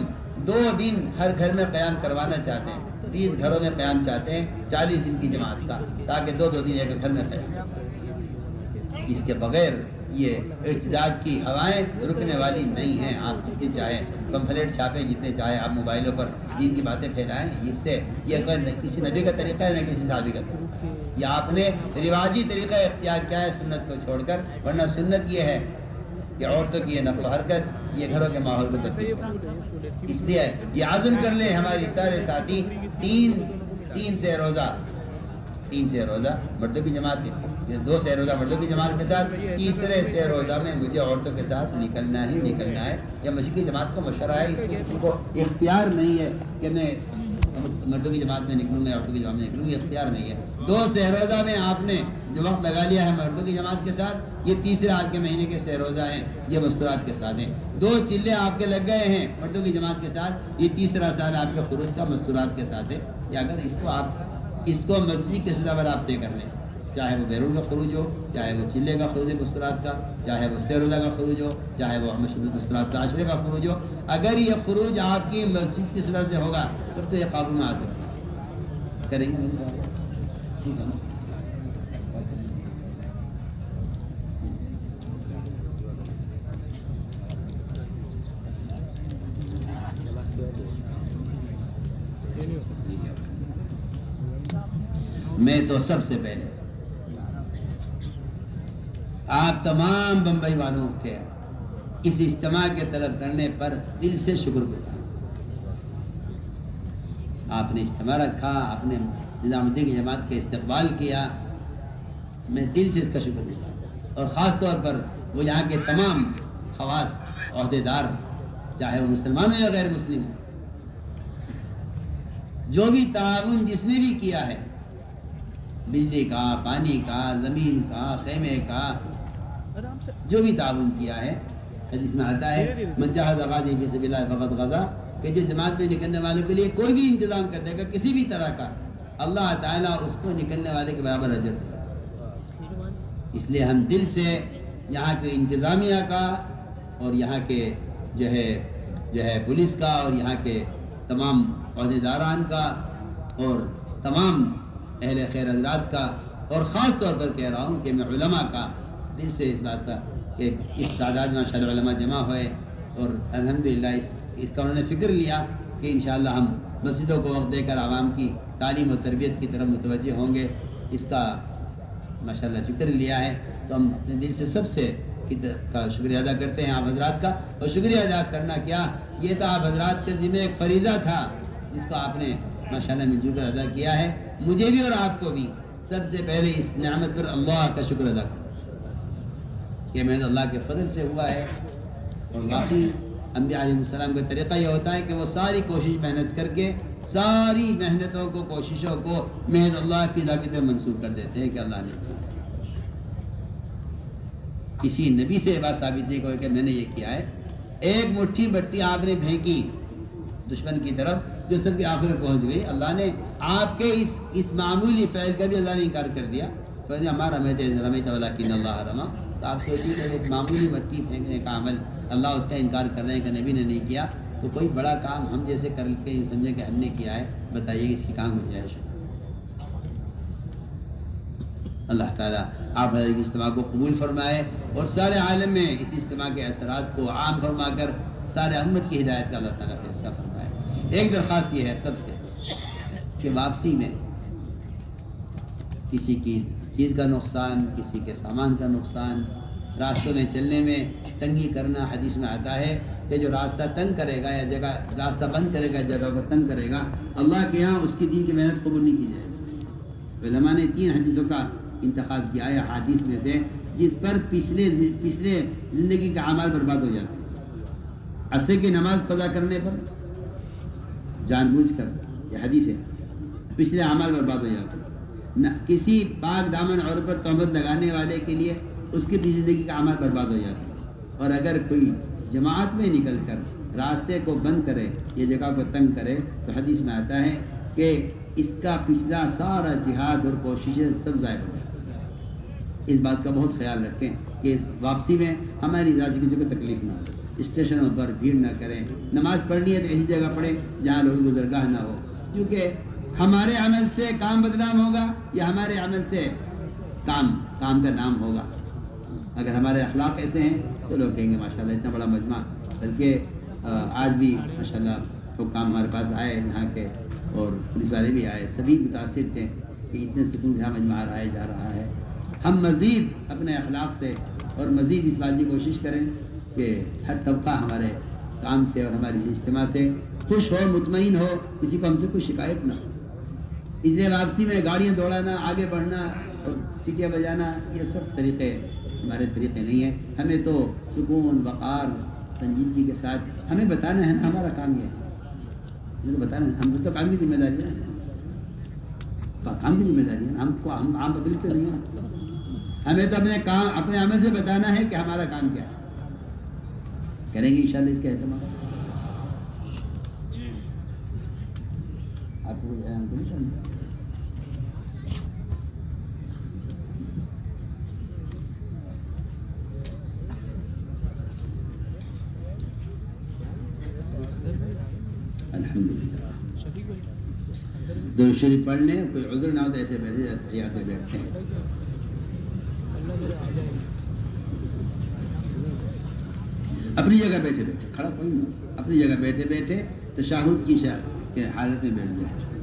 2 دن ہر گھر میں قیام کروانا چاہتے ہیں. 30 گھروں میں قیام چاہتے ہیں 40 دن کی جماعت کا، تاکہ 2 دن ایک گھر میں قیام. اس کے بغیر یہ ارتداد کی ہوائیں رکنے والی نہیں ہیں. آپ جتنے چاہیں پمفلیٹ چھاپیں، جتنے چاہیں آپ موبائلوں پر دین کی باتیں پھیلائیں. اس سے یہ کسی نبی کا طریقہ ہے نہ کسی صحابی کا طریقہ ہے. یہ آپ نے رواجی طریقہ اختیار کیا ہے سنت کو چھوڑ کر، ورنہ سنت یہ ہے کہ عورتوں کی یہ نقل و حرکت یہ گھروں کے ماحول کو تبدیل کرے. اس لیے یہ عزم کر لیں ہماری سارے ساتھی، تین سے روزہ مردوں کی جماعت کے، 2 سے روزہ مردوں کی جماعت کے ساتھ، تیسرے سے روزہ میں مجھے عورتوں کے ساتھ نکلنا ہے. یہ مسیح کی جماعت کا مشورہ ہے، اس میں کسی کو اختیار نہیں ہے کہ میں مردوں کی جماعت میں نکلوں گا، عورتوں کی جماعت میں نکلوں گا، یہ اختیار نہیں ہے. 2 سے روزہ میں آپ نے جو وقت لگا لیا ہے مردوں کی جماعت کے ساتھ، یہ تیسرے آپ کے مہینے کے 6 روزہ ہیں، یہ مستورات کے ساتھ ہیں. 2 چلے آپ کے لگ گئے ہیں مردوں کی جماعت کے ساتھ، یہ تیسرا سال آپ کے خروج کا مستورات کے ساتھ ہے. یا اگر اس کو مسجد کے سطح پر آپ طے کر لیں، چاہے وہ بیرون کا خروج ہو، چاہے وہ چلے کا خروج مستورات کا، چاہے وہ 6 روزہ کا خروج ہو، چاہے وہ مستورات کا عشرے کا خروج ہو، اگر یہ خروج آپ کی مسجد کی سطح سے ہوگا تب تو یہ قابو میں آ سکتا ہے. کریں گے ٹھیک ہے نا؟ میں تو سب سے پہلے آپ تمام بمبئی والوں کے اس اجتماع کے طلب کرنے پر دل سے شکر گزار. آپ نے اجتماع رکھا، آپ نے نظام الدین کی جماعت کا استقبال کیا، میں دل سے اس کا شکر گزار. اور خاص طور پر وہ یہاں کے تمام خواص عہدیدار، چاہے وہ مسلمان ہو یا غیر مسلم ہو، جو بھی تعاون جس نے بھی کیا ہے، بجلی کا، پانی کا، زمین کا، خیمے کا، جو بھی تعاون کیا ہے، حدیث میں آتا ہے من جاہد غازی فی سبیل اللہ فقد غزا، کہ جو جماعت میں نکلنے والوں کے لیے کوئی بھی انتظام کر دے گا کسی بھی طرح کا، اللہ تعالیٰ اس کو نکلنے والے کے برابر اجر دے گا. اس لیے ہم دل سے یہاں کے انتظامیہ کا اور یہاں کے جو ہے پولیس کا اور یہاں کے تمام عہدیداران کا اور تمام اہل خیر حضرات کا، اور خاص طور پر کہہ رہا ہوں کہ میں علماء کا دل سے اس بات کا کہ اس تعداد میں ماشاءاللہ علماء جمع ہوئے اور الحمدللہ اس کا انہوں نے فکر لیا کہ انشاءاللہ ہم مسجدوں کو وقت دے کر عوام کی تعلیم و تربیت کی طرف متوجہ ہوں گے. اس کا ماشاءاللہ فکر لیا ہے. تو ہم اپنے دل سے سب سے کا شکریہ ادا کرتے ہیں آپ حضرات کا. اور شکریہ ادا کرنا کیا، یہ تو آپ حضرات کے ذمہ ایک فریضہ تھا جس کو آپ نے ماشاءاللہ مل جل کر ادا کیا ہے. مجھے بھی اور آپ کو بھی سب سے پہلے اس نعمت پر اللہ کا شکر ادا کرنا کہ محض اللہ کے فضل سے ہوا ہے. اور باقی انبیاء علیہ السلام کا طریقہ یہ ہوتا ہے کہ وہ ساری کوشش محنت کر کے ساری محنتوں کو، کوششوں کو محض اللہ کی ذات پہ منسوب کر دیتے ہیں کہ اللہ نے کیا. کسی نبی سے یہ بات ثابت نہیں کوئی کہ میں نے یہ کیا ہے. ایک مٹھی مٹی آپ نے پھینکی دشمن کی طرف جو سب کی آخر میں پہنچ گئی. اللہ نے آپ کے اس معمولی فعل کا بھی اللہ نے انکار کر دیا. ہمارا رمیت ولکن اللہ رما. تو آپ سوچیے کہ ایک معمولی مٹی پھینکنے کا عمل اللہ اس کا انکار کرنے کا نبی نے نہیں کیا تو کوئی بڑا کام ہم جیسے کر کے سمجھے کہ ہم نے کیا ہے. بتائیے کہ اس کی کام گنجائش ہے. اللہ تعالیٰ آپ حضرت کے اجتماع کو قبول فرمائے اور سارے عالم میں اس اجتماع کے اثرات کو عام فرما کر سارے امت کی ہدایت کا اللہ تعالیٰ فیصلہ فرمائے. ایک درخواست یہ ہے سب سے کہ واپسی میں کسی کی چیز کا نقصان، کسی کے سامان کا نقصان، راستوں میں چلنے میں تنگی کرنا. حدیث میں آتا ہے کہ جو راستہ تنگ کرے گا یا جگہ راستہ بند کرے گا، جگہ کو تنگ کرے گا، اللہ کے یہاں اس کی دین کی محنت قبول نہیں کی جائے گی. علماء نے 3 حدیثوں کا انتخاب کیا ہے حدیث میں سے جس پر پچھلے زندگی کا اعمال برباد ہو جاتے ہیں. عصر کی نماز قضا کرنے پر جان بوجھ کر، یہ حدیث ہے، پچھلے اعمال برباد ہو جاتے ہیں. کسی پاک دامن عورت پر تہمت لگانے والے کے لیے اس کی زندگی کا اعمال برباد ہو جاتا ہے. اور اگر کوئی جماعت میں نکل کر راستے کو بند کرے یہ جگہ کو تنگ کرے تو حدیث میں آتا ہے کہ اس کا پچھلا سارا جہاد اور کوششیں سب ضائع ہو جائیں. اس بات کا بہت خیال رکھیں کہ واپسی میں ہماری رضا سے کسی کو تکلیف نہ ہو. اسٹیشنوں پر بھیڑ نہ کریں. نماز پڑھنی ہے تو ایسی جگہ پڑھیں جہاں لوگوں کی گزرگاہ نہ ہو، کیونکہ ہمارے عمل سے کام بدنام ہوگا یا ہمارے عمل سے کام کا نام ہوگا. اگر ہمارے اخلاق ایسے ہیں تو لوگ کہیں گے ماشاءاللہ اتنا بڑا مجمع. بلکہ آج بھی ماشاءاللہ حکام ہمارے پاس آئے یہاں کے اور پولیس والے بھی آئے، سبھی متاثر تھے کہ اتنے سکون سے مجمع آیا جا رہا ہے. ہم مزید اپنے اخلاق سے اور مزید اس بات کی کوشش کریں کہ ہر طبقہ ہمارے کام سے اور ہماری اجتماع سے خوش ہو، مطمئن ہو، کسی کو ہم سے کوئی شکایت نہ ہو. اس لیے واپسی میں گاڑیاں دوڑانا، آگے بڑھنا اور سیٹیاں بجانا یہ سب طریقے ہمارے طریقے نہیں ہیں. ہمیں تو سکون، وقار، سنجیدگی کے ساتھ ہمیں بتانا ہے نا ہمارا کام یہ ہے. ہمیں تو بتانا ہے، ہم تو کام کی ذمہ داری ہے نا، کام کی ذمہ داری ہے نا. ہم کو ہم عام پبلک تو نہیں ہے نا. ہمیں تو اپنے عمل سے بتانا ہے کہ ہمارا کام کیا ہے. کریں گے انشاءاللہ اس کا اہتمام. آپ کو الحمدللہ درود شریف پڑھ لیں. کوئی عذر نہ ہو تو ایسے بیٹھے تحیات میں بیٹھتے ہیں. اپنی جگہ بیٹھے بیٹھے، کھڑا کوئی نہیں، اپنی جگہ بیٹھے بیٹھے تشہد کی حالت میں بیٹھ جائے.